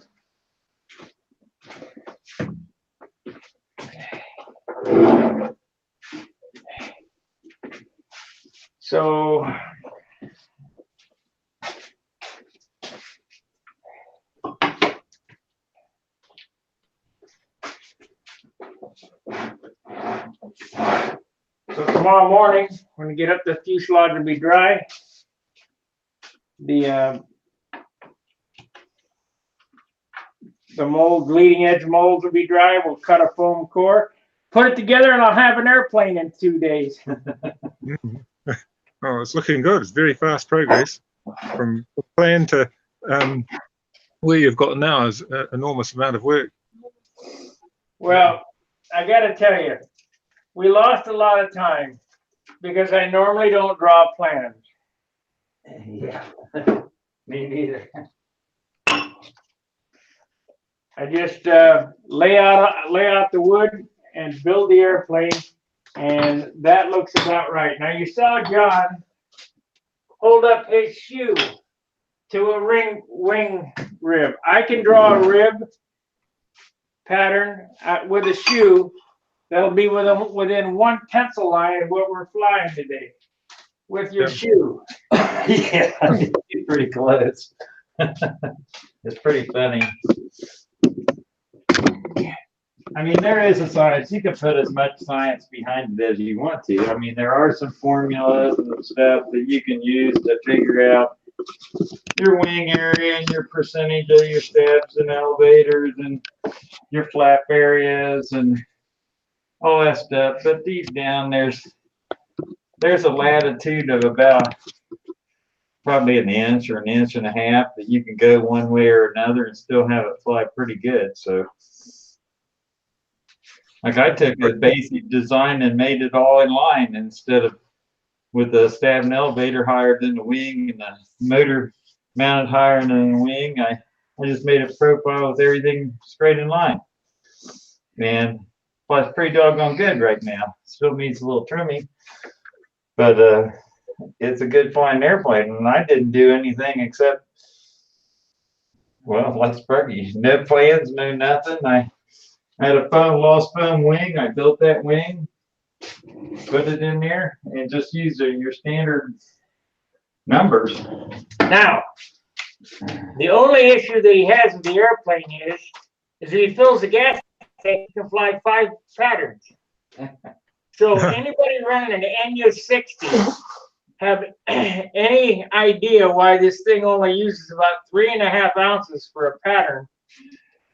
So tomorrow morning, when we get up, the fuselage will be dry. The the mold, leading edge molds will be dry. We'll cut a foam core, put it together, and I'll have an airplane in 2 days. Oh, it's looking good. It's very fast progress from plan to where you've got now is an enormous amount of work. Well, I got to tell you, we lost a lot of time because I normally don't draw plans. Yeah, me neither. I just lay out the wood and build the airplane, and that looks about right. Now you saw John hold up his shoe to a wing rib. I can draw a rib pattern with a shoe that'll be within one pencil line of what we're flying today with your shoe. Yeah, it's pretty close. It's pretty funny. I mean, there is a science. You can put as much science behind it as you want to. I mean, there are some formulas and stuff that you can use to figure out your wing area and your percentage of your steps and elevators and your flap areas and all that stuff. But deep down, there's a latitude of about probably an inch or an inch and a half that you can go one way or another and still have it fly pretty good. So, like I took the basic design and made it all in line instead of with the stab and elevator higher than the wing and the motor mounted higher than the wing. I just made a profile with everything straight in line. And well, it's pretty doggone good right now. Still needs a little trimming, but it's a good flying airplane. And I didn't do anything except, well, like Sparky, no plans, no nothing. I had a lost foam wing. I built that wing, put it in there, and just used your standard numbers. Now, the only issue that he has with the airplane is if he fills the gas tank, he can fly 5 patterns. So anybody running an NU60 have any idea why this thing only uses about 3.5 ounces for a pattern?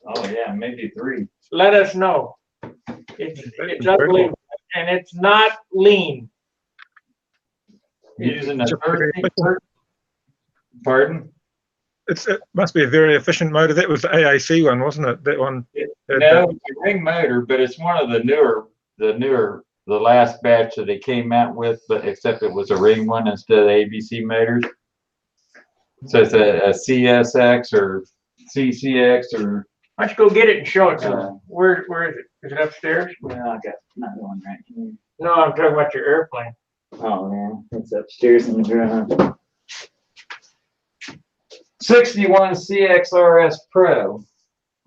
Oh yeah, maybe 3. Let us know. It's unbelievable, and it's not lean. Using a 30. Pardon? It must be a very efficient motor. That was the AAC one, wasn't it? That one. No, it's a ring motor, but it's one of the last batch that they came out with, but except it was a ring one instead of ABC motors. So it's a CSX or CCX or. Why don't you go get it and show it to them? Where is it? Is it upstairs? Well, I got another one right here. No, I'm talking about your airplane. Oh man, it's upstairs in the garage. 61 CXRS Pro.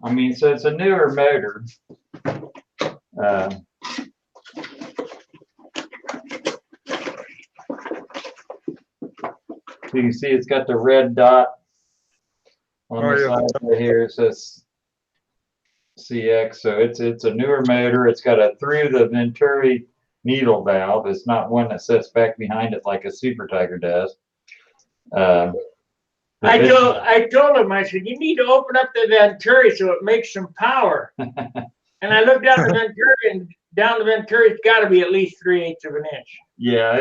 I mean, so it's a newer motor. You can see it's got the red dot on the side right here. It says CX, so it's a newer motor. It's got a through the Venturi needle valve. It's not one that sits back behind it like a Super Tiger does. I told him, I said, you need to open up the Venturi so it makes some power. And I looked down the Venturi, and down the Venturi's got to be at least 3/8 of an inch. Yeah,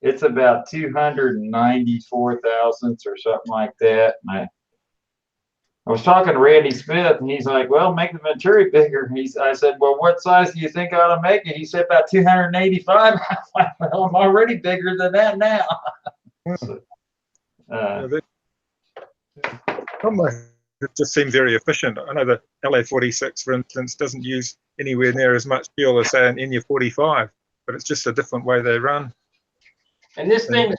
it's about 294 thousandths or something like that. And I was talking to Randy Smith, and he's like, "Well, make the Venturi bigger." I said, "Well, what size do you think I ought to make it?" He said, "About 285." Well, I'm already bigger than that now. So, it just seems very efficient. I know the LA-46, for instance, doesn't use anywhere near as much fuel as, say, an NU-45, but it's just a different way they run. And this thing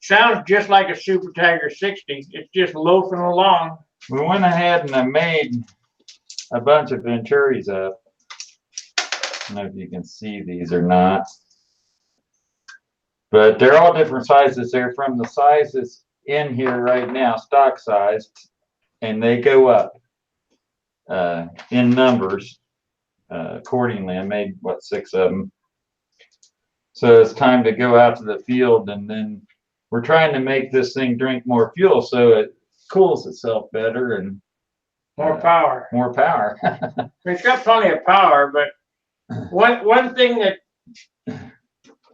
sounds just like a Super Tiger 60. It's just loafing along. we went ahead and I made a bunch of Venturis up. I don't know if you can see these or not, but they're all different sizes. They're from the sizes in here right now, stock sized, and they go up in numbers accordingly. I made, what, 6 of them. So it's time to go out to the field, and then we're trying to make this thing drink more fuel so it cools itself better. And More power. more power. It's got plenty of power, but one thing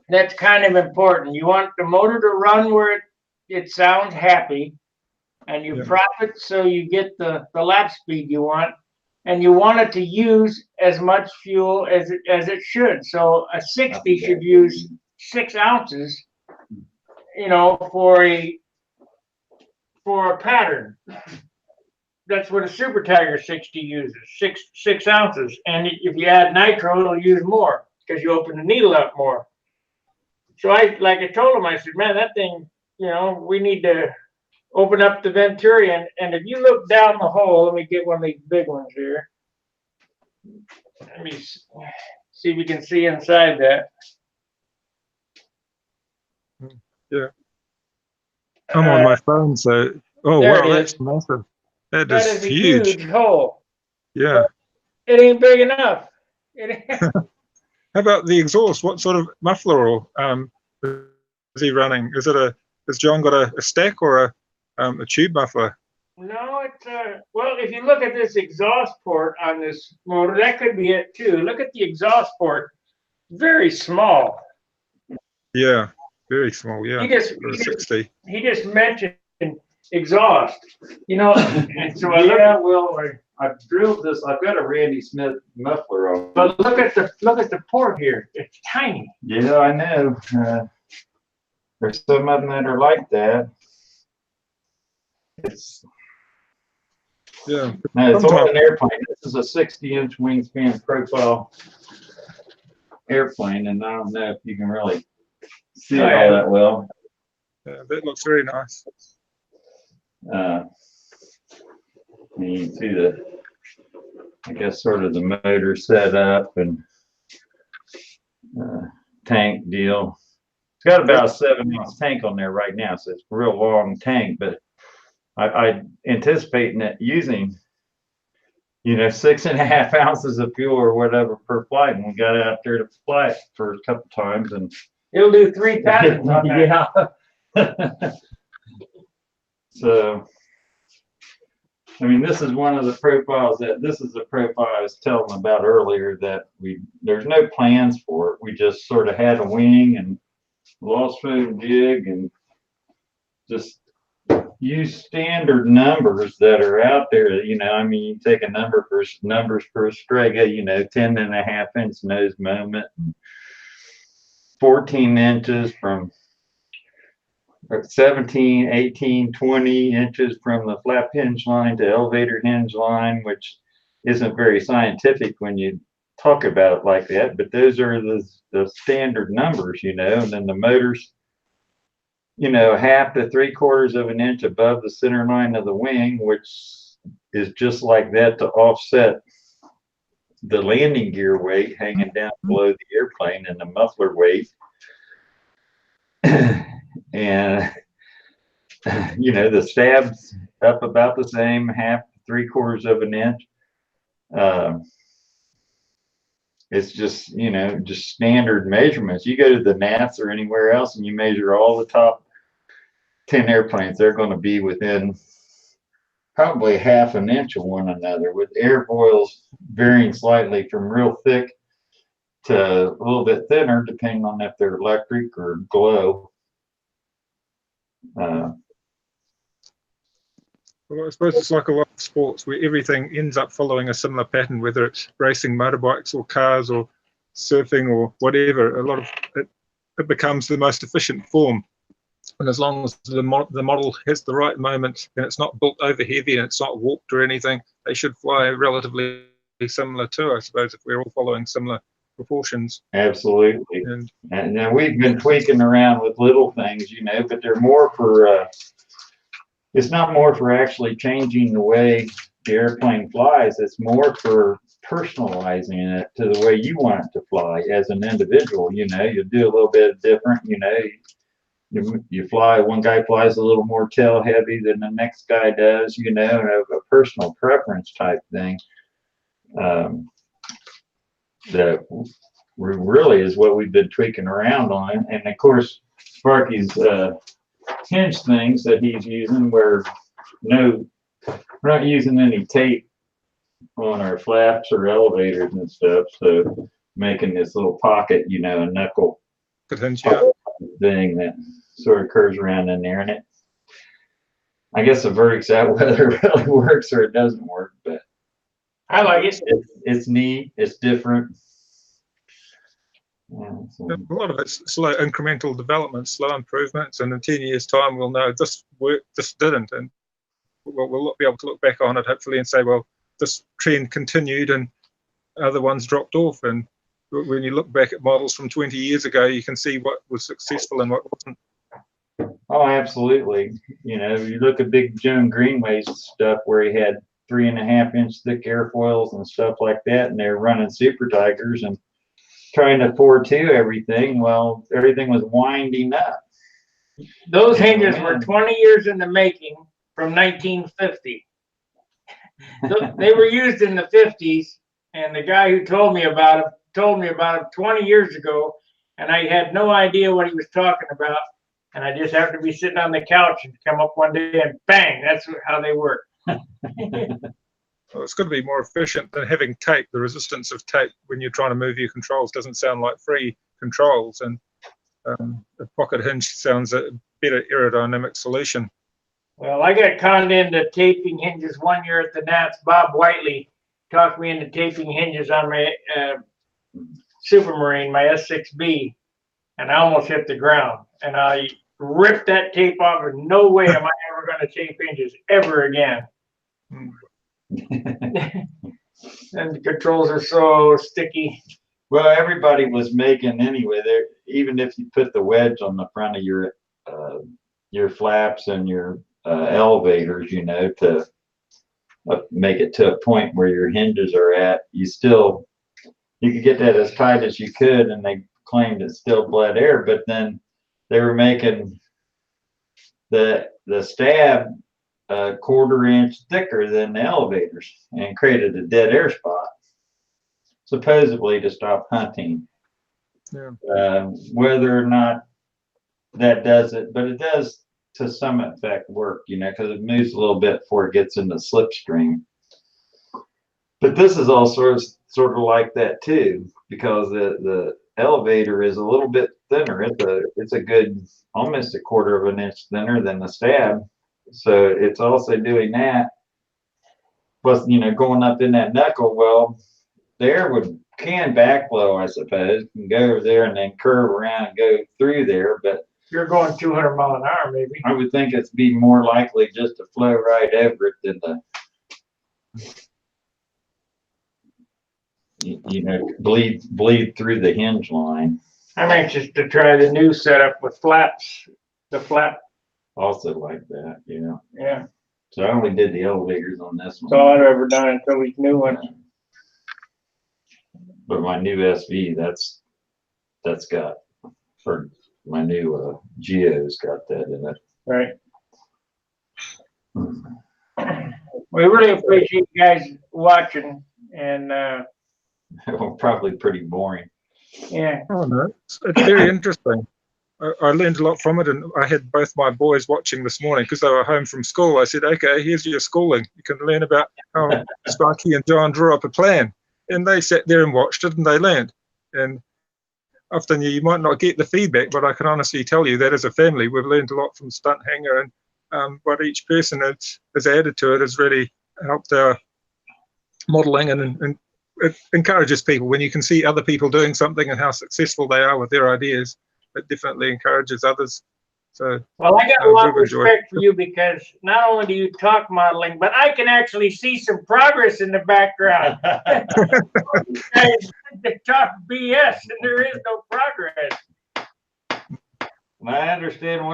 that's kind of important, you want the motor to run where it sounds happy, and you Yeah. prop it so you get the lap speed you want, and you want it to use as much fuel as it should. So a 60 should use 6 ounces, for a pattern. That's what a Super Tiger 60 uses, six ounces. And if you add nitro, it'll use more because you open the needle up more. So I told him, I said, man, that thing, we need to open up the Venturi. And if you look down the hole, let me get one of these big ones here. Let me see if you can see inside that. Yeah. I'm on my phone, so oh There wow, it that's is. massive. That That is is a huge. huge hole. Yeah. It ain't big enough. It ain't. How about the exhaust? What sort of muffler or is he running? Has John got a stack or a tube muffler? No, it's well, if you look at this exhaust port on this motor, that could be it too. Look at the exhaust port. Very small. Yeah, very small. Yeah, He just for a 60. he just mentioned exhaust. And so I looked Yeah, well, I drilled this. I've got a Randy Smith muffler on. but look at the port here. It's tiny. Yeah, I know. There's some of them that are like that. It's Yeah. no, it's Sometimes- on an airplane. This is a 60-inch wingspan profile airplane, and I don't know if you can really see it all that well. Yeah, that looks very nice. And you can see I guess sort of the motor set up and tank deal. It's got about a 7-ounce tank on there right now, so it's a real long tank, but I anticipating it using 6.5 ounces of fuel or whatever per flight, and we got out there to fly it for a couple times, and It'll do 3 patterns on that. yeah. So, I mean, this is one of the profiles this is the profile I was telling them about earlier that there's no plans for it. We just sort of had a wing and lost foam jig and just use standard numbers that are out there. I mean, you take a numbers for a Strega, 10.5-inch nose moment, 14 inches from 17, 18, 20 inches from the flap hinge line to elevator hinge line, which isn't very scientific when you talk about it like that, but those are the standard numbers, and then the motors, 1/2 to 3/4 of an inch above the center line of the wing, which is just like that to offset the landing gear weight hanging down below the airplane and the muffler weight. And the stab's up about the same, 1/2 to 3/4 of an inch. It's just just standard measurements. You go to the NATS or anywhere else and you measure all the top 10 airplanes, they're going to be within probably 1/2 inch of one another, with airfoils varying slightly from real thick to a little bit thinner, depending on if they're electric or glow. Well, I suppose it's like a lot of sports where everything ends up following a similar pattern, whether it's racing motorbikes or cars or surfing or whatever. A lot of it becomes the most efficient form. And as long as the model has the right moment and it's not built over heavy and it's not warped or anything, they should fly relatively similar too, I suppose, if we're all following similar proportions. Absolutely. And then we've been tweaking around with little things, but they're more for, it's not more for actually changing the way the airplane flies. It's more for personalizing it to the way you want it to fly as an individual. You do a little bit different, you fly, one guy flies a little more tail heavy than the next guy does, a personal preference type thing. That really is what we've been tweaking around on. And of course, Sparky's hinge things that he's using, where we're not using any tape on our flaps or elevators and stuff. So making this little pocket, you know, a knuckle Good hinge, yeah. thing that sort of curves around in there, and it. I guess the verdict's out whether it really works or it doesn't work, but I like it. it's neat. It's different. Yeah, so, A lot of it's slow incremental development, slow improvements, and in 10 years' time, we'll know this worked, this didn't, and we'll be able to look back on it hopefully and say, well, this trend continued and other ones dropped off. And when you look back at models from 20 years ago, you can see what was successful and what wasn't. oh, absolutely. You know, you look at Big Joan Greenway's stuff where he had 3.5-inch thick airfoils and stuff like that, and they're running Super Tigers and trying to 4.2 everything. Well, everything was winding up. Those hinges were 20 years in the making from 1950. They were used in the 50s, and the guy who told me about it 20 years ago, and I had no idea what he was talking about. And I just happened to be sitting on the couch and come up one day and bang, that's how they work. Well, it's got to be more efficient than having tape. The resistance of tape when you're trying to move your controls doesn't sound like free controls, and the pocket hinge sounds a better aerodynamic solution. Well, I got conned into taping hinges one year at the Nats. Bob Whiteley talked me into taping hinges on my Supermarine, my S6B, and I almost hit the ground. And I ripped that tape off, and no way am I ever going to tape hinges ever again. And the controls are so sticky. Well, everybody was making anyway. There, even if you put the wedge on the front of your flaps and your elevators, you know, to make it to a point where your hinges are at, you could get that as tight as you could, and they claimed it still bled air. But then they were making the stab a 1/4 inch thicker than the elevators and created a dead air spot, supposedly to stop hunting. Yeah. Whether or not that does it, but it does to some effect work, you know, because it moves a little bit before it gets in the slipstream. But this is all sort of like that too, because the elevator is a little bit thinner. It's a good almost a 1/4 inch thinner than the stab. So it's also doing that. Plus, you know, going up in that knuckle, well, the air can backflow, I suppose, can go over there and then curve around and go through there. But You're going 200 miles an hour, maybe. I would think it's be more likely just to flow right over it than to, you know, bleed through the hinge line. I'm anxious to try the new setup with flaps. The flap, Also like that, you know. yeah. So I only did the elevators on this That's one. all I've ever done until these new ones. But my new SV, that's got, or my new Geo's got that in it. Right. We really appreciate you guys watching, and Probably pretty boring. yeah. Oh no, it's very interesting. I learned a lot from it, and I had both my boys watching this morning because they were home from school. I said, okay, here's your schooling. You can learn about how Sparky and John drew up a plan. And they sat there and watched it, and they learned. And often you might not get the feedback, but I can honestly tell you that as a family, we've learned a lot from Stunt Hangar, and what each person has added to it has really helped our modelling, and it encourages people. When you can see other people doing something and how successful they are with their ideas, it definitely encourages others. So, Well, I got a lot of we've enjoyed respect for you, because not only do you talk modeling, but I can actually see some progress in the background. You guys talk BS, and there is no progress. I understand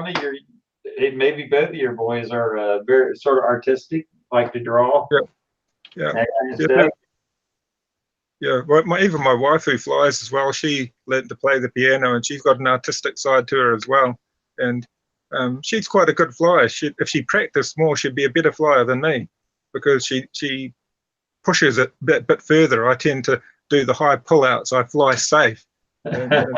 maybe both of your boys are very sort of artistic, like to draw. yeah. That kind of Yeah, stuff. Yeah, well, even my wife, who flies as well, she learned to play the piano, and she's got an artistic side to her as well. And she's quite a good flyer. If she practiced more, she'd be a better flyer than me, because she pushes it a bit further. I tend to do the high pullouts. I fly safe. And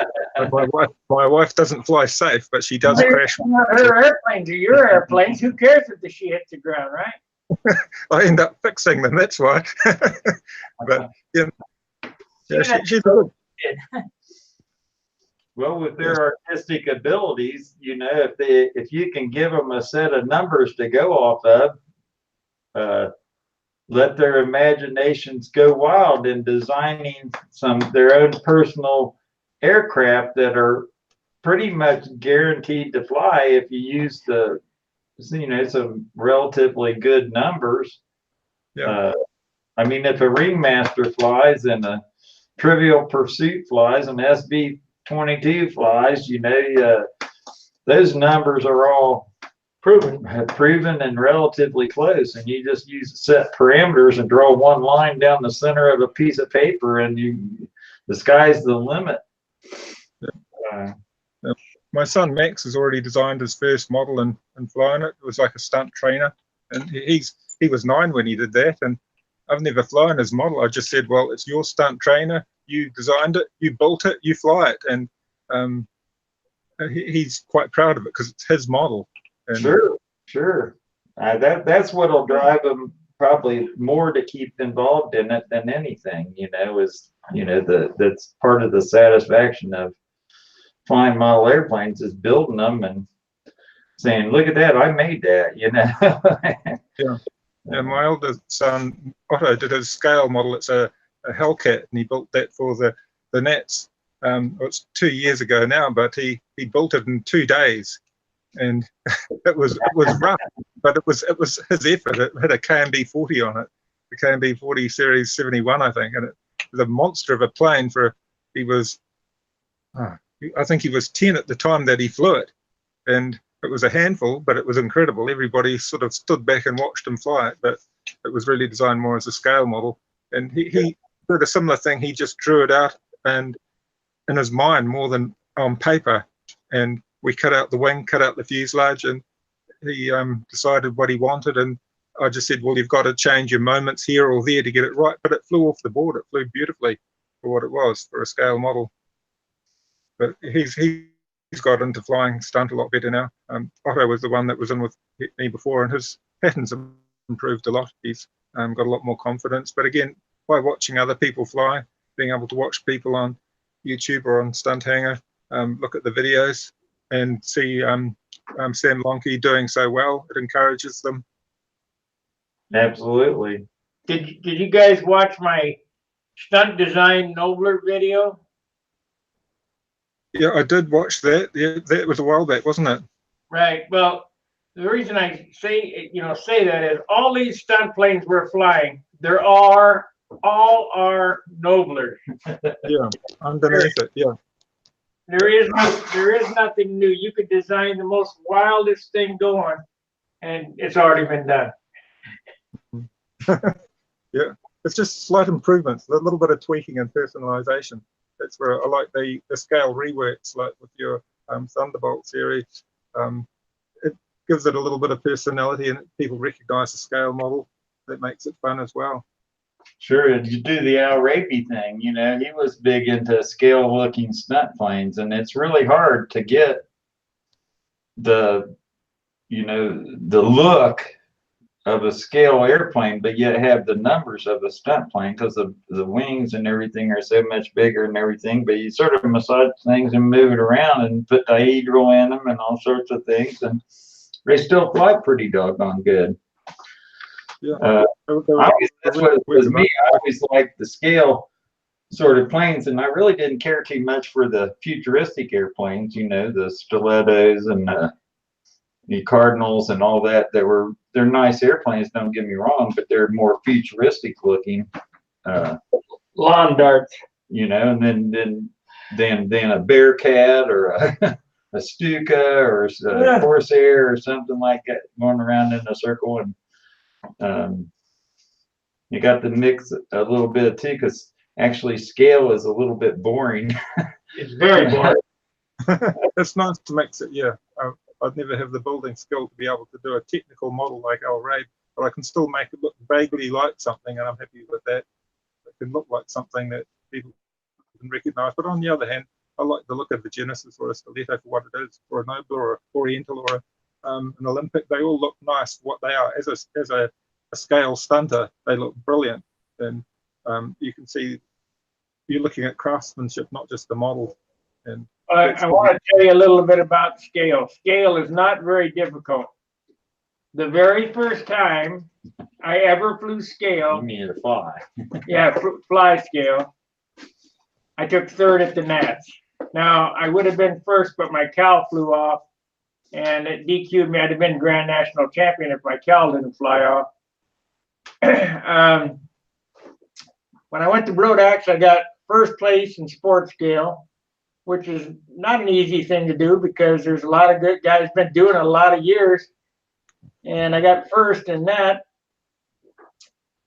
my wife doesn't fly safe, but she does crash. Her airplanes are your airplanes. Who cares if she hits the ground, right? I end up fixing them. That's why. But yeah, she's good. Well, with their artistic abilities, you know, if you can give them a set of numbers to go off of, let their imaginations go wild in designing their own personal aircraft that are pretty much guaranteed to fly if you use some relatively good numbers. Yeah. I mean, if a ringmaster flies and a Trivial Pursuit flies and SB-22 flies, those numbers are all proven and relatively close, and you just use set parameters and draw one line down the center of a piece of paper, and the sky's the limit. My son Max has already designed his first model and flown it. It was like a stunt trainer, and he was 9 when he did that, and I've never flown his model. I just said, well, it's your stunt trainer. You designed it, you built it, you fly it, and he's quite proud of it because it's his model. And Sure. That's what'll drive him probably more to keep involved in it than anything. That's part of the satisfaction of flying model airplanes is building them and saying, "Look at that, I made that." Yeah. Yeah, my oldest son Otto did his scale model. It's a Hellcat, and he built that for the Nats. It's 2 years ago now, but he built it in 2 days, and it was rough, but it was his effort. It had a KMB 40 on it, the KMB 40 Series 71, I think, and it was a monster of a plane. I think he was 10 at the time that he flew it, and it was a handful, but it was incredible. Everybody sort of stood back and watched him fly it, but it was really designed more as a scale model. And he did a similar thing. He just drew it out and in his mind more than on paper. And we cut out the wing, cut out the fuselage, and he decided what he wanted. And I just said, well, you've got to change your moments here or there to get it right. But it flew off the board. It flew beautifully for what it was, for a scale model. But he's got into flying stunt a lot better now. Otto was the one that was in with me before, and his patterns have improved a lot. He's got a lot more confidence. But again, by watching other people fly, being able to watch people on YouTube or on Stunt Hangar, look at the videos and see Sam Lonke doing so well, it encourages them. Absolutely. Did you guys watch my stunt design Nobler video? Yeah, I did watch that. Yeah, that was a while back, wasn't it? Right. Well, the reason I say that is all these stunt planes we're flying, all are Noblers. Yeah, underneath it. Yeah. There is nothing new. You could design the most wildest thing going, and it's already been done. Yeah, it's just slight improvements, a little bit of tweaking and personalization. That's where I like the scale reworks, like with your Thunderbolt series. It gives it a little bit of personality, and people recognize the scale model. That makes it fun as well. Sure, and you do the Al Raby thing. He was big into scale-looking stunt planes, and it's really hard to get the look of a scale airplane, but yet have the numbers of a stunt plane because the wings and everything are so much bigger and everything. But you sort of massage things and move it around and put dihedral in them and all sorts of things, and they still fly pretty doggone good. Yeah. That's what it was me. I always liked the scale sort of planes, and I really didn't care too much for the futuristic airplanes, the Stilettos and the Cardinals and all that. They're nice airplanes, don't get me wrong, but they're more futuristic looking. Lawn darts. And then a Bearcat or a Stuka or a Corsair or something like that going around in a circle. And you got to mix a little bit too, because actually scale is a little bit boring. It's very boring. It's nice to mix it, yeah. I'd never have the building skill to be able to do a technical model like Al Rabe, but I can still make it look vaguely like something, and I'm happy with that. It can look like something that people can recognize. But on the other hand, I like the look of the Genesis or a Stiletto for what it is, or a Nobler or a Oriental or an Olympic. They all look nice for what they are as a scale stunter, they look brilliant. And you can see you're looking at craftsmanship, not just the model. And I want to tell you a little bit about scale. Scale is not very difficult. The very first time I ever flew You scale, need to fly. yeah, fly scale, I took third at the Nats. Now, I would have been first, but my cowl flew off and it DQ'd me. I'd have been Grand National Champion if my cowl didn't fly off. When I went to Brodax, I got first place in sports scale, which is not an easy thing to do because there's a lot of good guys been doing it a lot of years. And I got first in that.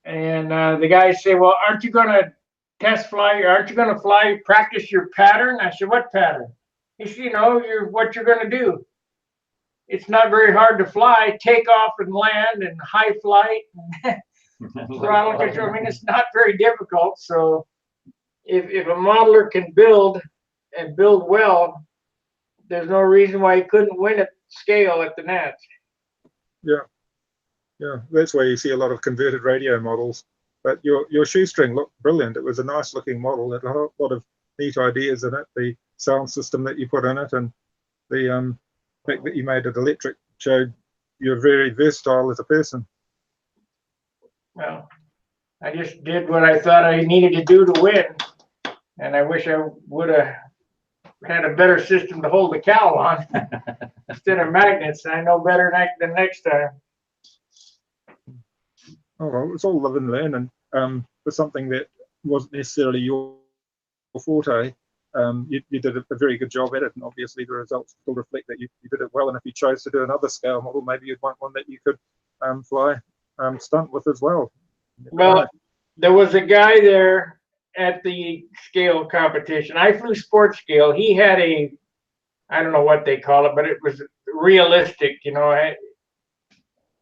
And the guys say, well, aren't you going to test fly? Aren't you going to fly, practice your pattern? I said, what pattern? He said, you know, what you're going to do. It's not very hard to fly, take off and land and high flight. Throttle control. I mean, it's not very difficult. So if a modeler can build and build well, there's no reason why he couldn't win at scale at the Nats. Yeah, that's where you see a lot of converted radio models. But your shoestring looked brilliant. It was a nice looking model. It had a lot of neat ideas in it. The sound system that you put in it, and the fact that you made it electric showed you're very versatile as a person. Well, I just did what I thought I needed to do to win, and I wish I would have had a better system to hold the cowl on instead of magnets. I know better than next time. Oh, well, it's all live and learn, and for something that wasn't necessarily your forte, you did a very good job at it, and obviously the results will reflect that you did it well. And if you chose to do another scale model, maybe you'd want one that you could fly stunt with as well. Well, there was a guy there at the scale competition. I flew sports scale. He had I don't know what they call it, but it was realistic, you know.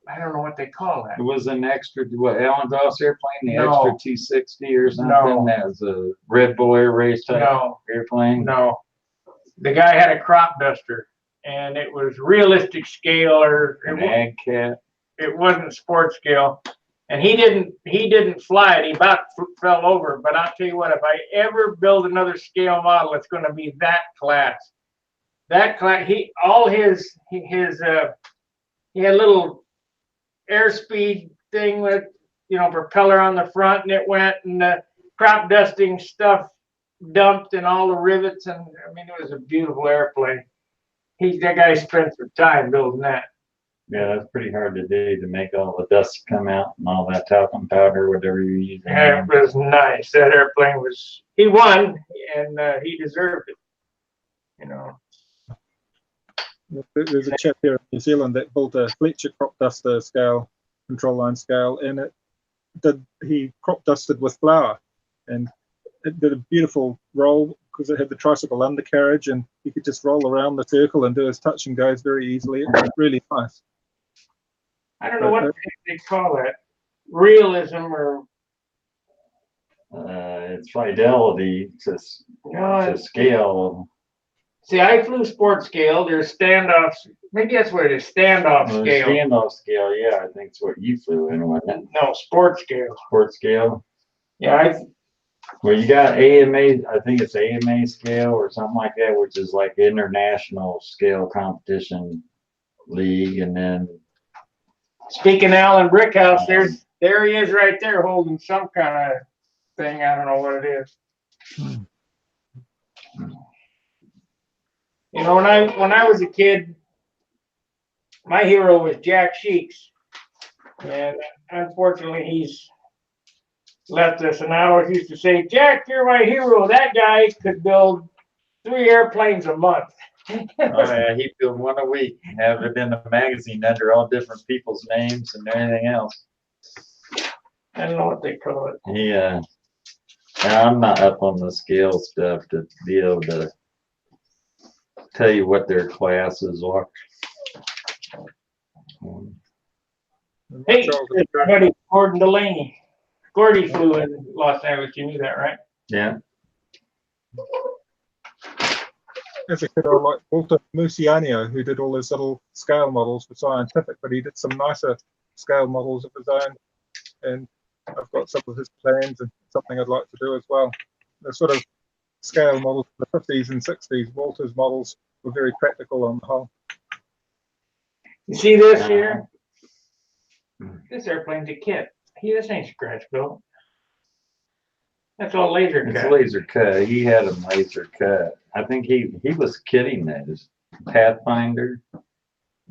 I don't know what they call that. It was an extra, what, Alan Goss airplane, the No. extra 260 or something? No. That was a Red Bull Air Race type No, airplane? no. The guy had a crop duster, and it was realistic scale, or An ag cat? it wasn't sports scale. And he didn't fly it. He about fell over. But I'll tell you what, if I ever build another scale model, it's going to be that class. That class. He had a little airspeed thing with, you know, propeller on the front, and it went, and the crop dusting stuff dumped and all the rivets, and I mean, it was a beautiful airplane. That guy spent some time building that. Yeah, that's pretty hard to do, to make all the dust come out and all that talcum powder, whatever you're using. Yeah, it was nice. That airplane he won, and he deserved it, you know. There's a chap here in New Zealand that built a Fletcher crop duster scale, control line scale, and he crop dusted with flour, and it did a beautiful roll because it had the tricycle undercarriage, and he could just roll around the circle and do his touch and goes very easily. It was really nice. I don't know what they call that. Realism or it's fidelity to scale. See, I flew sports scale. There's standoffs. Maybe that's what it is. Standoff scale. Standoff scale, yeah, I think it's what you flew in, wasn't it? No, sports scale. Sports scale. Yeah, Well, you got AMA, I think it's AMA scale or something like that, which is like international scale competition league. And then speaking of Alan Brickhouse, there he is right there holding some kind of thing. I don't know what it is. You know, when I was a kid, my hero was Jack Sheeks, and unfortunately he's left us. And I always used to say, Jack, you're my hero. That guy could build 3 airplanes a month. oh yeah, he'd build one a week and have it in the magazine under all different people's names and everything else. I don't know what they call it. Yeah. I'm not up on the scale stuff to be able to tell you what their classes are. Hey, my buddy Gordon Delaney. Gordy flew in Los Angeles. You knew that, right? Yeah. As a kid, I like Walter Musianio, who did all his little scale models for Scientific, but he did some nicer scale models of his own. and I've got some of his plans and something I'd like to do as well. The sort of scale models from the 50s and 60s, Walter's models were very practical on the whole. You see this here? This airplane's a kit. This ain't scratch built. That's all laser It's cut. laser cut. He had them laser cut. I think he was kidding those. Pathfinder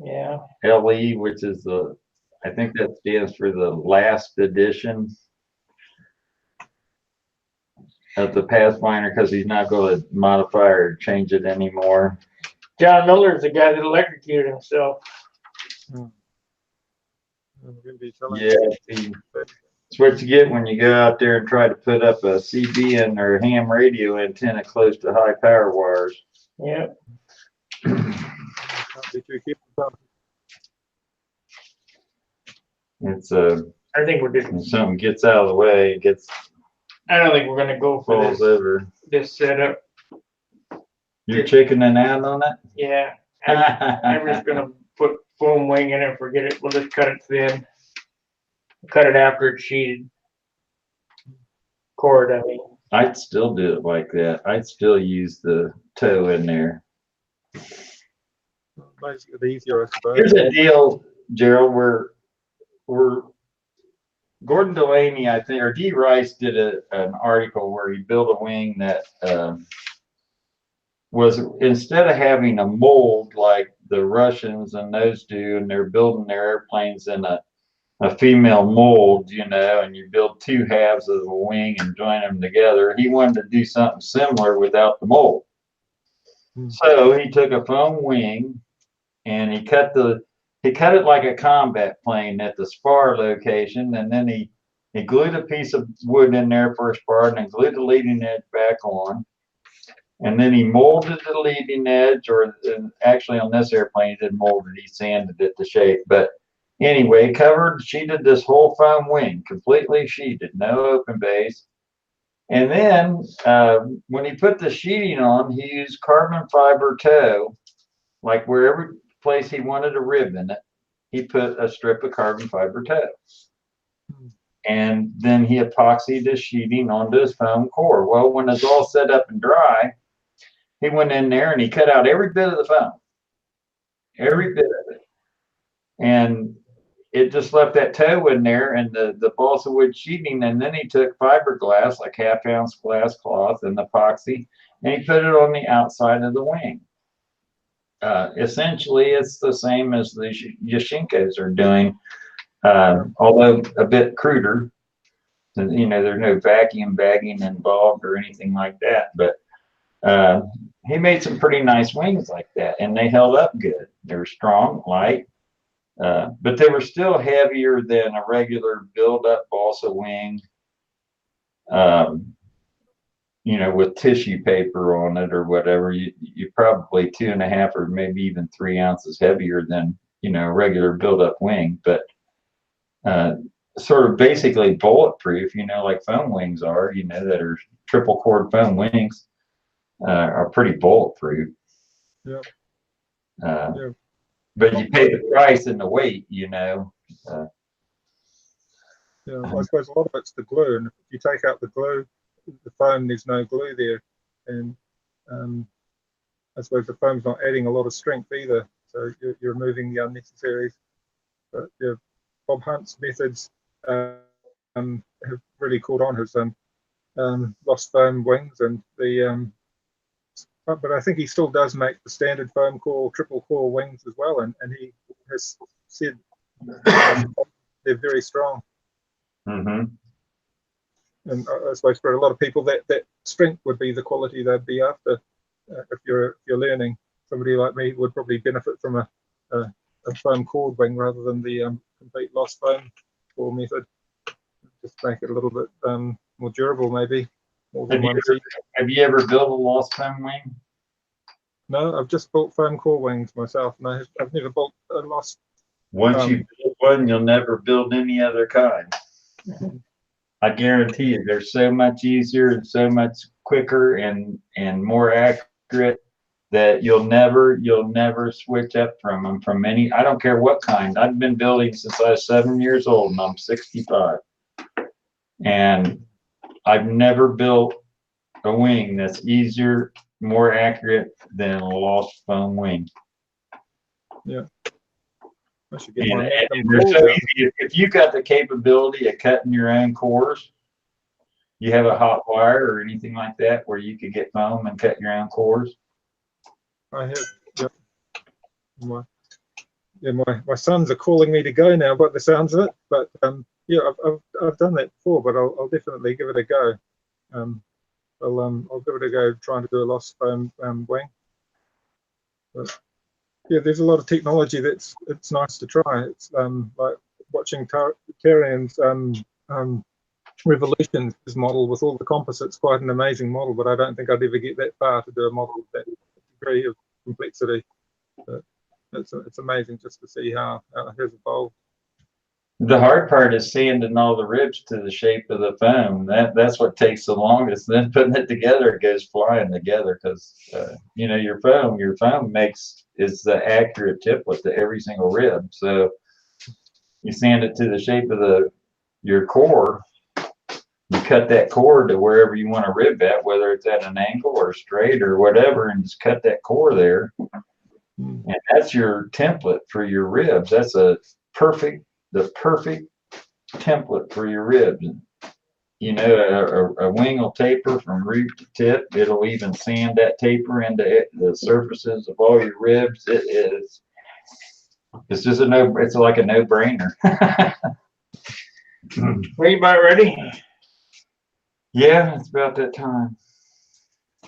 Yeah. LE, which is I think that stands for the last edition of the Pathfinder, because he's not going to modify or change it anymore. John Miller's the guy that electrocuted himself. I'm gonna be telling Yeah, see, it's what you get when you go out there and try to put up a CB or ham radio antenna close to high power wires. Yep. can't be too careful. It's I think we're just. when something gets out of the way, it gets I don't think we're gonna go for falls this. over. This setup. You're chickening out on it? Yeah. I'm just gonna put foam wing in it and forget it. We'll just cut it thin. Cut it after it's sheeted. Cord, I mean. I'd still do it like that. I'd still use the toe in there. Makes it easier, I suppose. Here's a deal, Gerald, we're Gordon Delaney, I think, or D. Rice did an article where he built a wing that was, instead of having a mold like the Russians and those do, and they're building their airplanes in a female mold, you know, and you build two halves of the wing and join them together. He wanted to do something similar without the mold. So he took a foam wing and he cut it like a combat plane at the spar location, and then he glued a piece of wood in there for a spar and then glued the leading edge back on. And then he molded the leading edge, or actually on this airplane he didn't mold it, he sanded it to shape. But anyway, sheeted this whole foam wing, completely sheeted, no open base. And then when he put the sheeting on, he used carbon fiber toe, like wherever place he wanted a rib in it, he put a strip of carbon fiber toe. And then he epoxied the sheeting onto his foam core. Well, when it's all set up and dry, he went in there and he cut out every bit of the foam, every bit of it. And it just left that toe in there and the balsa wood sheeting. And then he took fiberglass, like 1/2 ounce glass cloth and epoxy, and he put it on the outside of the wing. Essentially, it's the same as the Yashinkos are doing, although a bit cruder. You know, there's no vacuum bagging involved or anything like that. But he made some pretty nice wings like that, and they held up good. They were strong, light, but they were still heavier than a regular build-up balsa wing. You know, with tissue paper on it or whatever, you're probably 2.5 or maybe even 3 ounces heavier than, you know, a regular build-up wing, but sort of basically bulletproof, you know, like foam wings are, you know, that are triple cord foam wings are pretty bulletproof. Yeah. Yeah. But you pay the price and the weight, you know. Yeah, I suppose a lot of it's the glue, and if you take out the glue, the foam, there's no glue there, and I suppose the foam's not adding a lot of strength either, so you're removing the unnecessaries. But yeah, Bob Hunt's methods have really caught on, his lost foam wings, and but I think he still does make the standard foam core, triple core wings as well, and he has said they're very strong. Mm-hmm. And I suppose for a lot of people, that strength would be the quality they'd be after. If you're learning, somebody like me would probably benefit from a foam cord wing rather than the complete lost foam core method. Just make it a little bit more durable, maybe. More than Have you ever built a lost foam wing? No, I've just built foam core wings myself. No, I've never built a lost. Once you build one, you'll never build any other kind. I guarantee you, they're so much easier and so much quicker and more accurate that you'll never switch up from them, from any. I don't care what kind. I've been building since I was 7 years old, and I'm 65. And I've never built a wing that's easier, more accurate than a lost foam wing. I should get And, my and they're so easy. If you've got the capability of cutting your own cores, you have a hot wire or anything like that where you could get foam and cut your own cores. I have. Yep. My sons are calling me to go now, by the sounds of it. But yeah, I've done that before, but I'll definitely give it a go. I'll give it a go trying to do a lost foam wing. But yeah, there's a lot of technology it's nice to try. It's like watching Tarian's Revolution, his model with all the composites, quite an amazing model, but I don't think I'd ever get that far to do a model with that degree of complexity. But it's amazing just to see how it has evolved. The hard part is sanding all the ribs to the shape of the foam. That's what takes the longest. Then putting it together, it goes flying together because you know, your foam is the accurate template to every single rib. So you sand it to the shape of your core. You cut that core to wherever you want a rib at, whether it's at an angle or straight or whatever, and just cut that core there. And that's your template for your ribs. That's the perfect template for your ribs. And, you know, a wing will taper from root to tip. It'll even sand that taper into the surfaces of all your ribs. It's just it's like a no-brainer. Are you about ready? Yeah, it's about that time.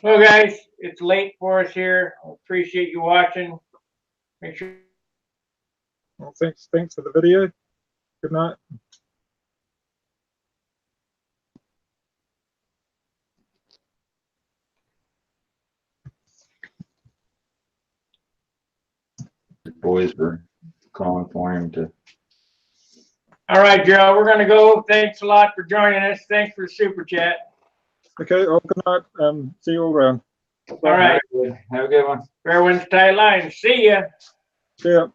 Well, guys, it's late for us here. I appreciate you watching. Make sure. Well, thanks for the video. Good night. The boys were calling for him to. All right, Joe, we're going to go. Thanks a lot for joining us. Thanks for the super chat. Okay, well, good night. See you all around. All right. Have a good one. Fair winds, tight lines. See ya. See ya.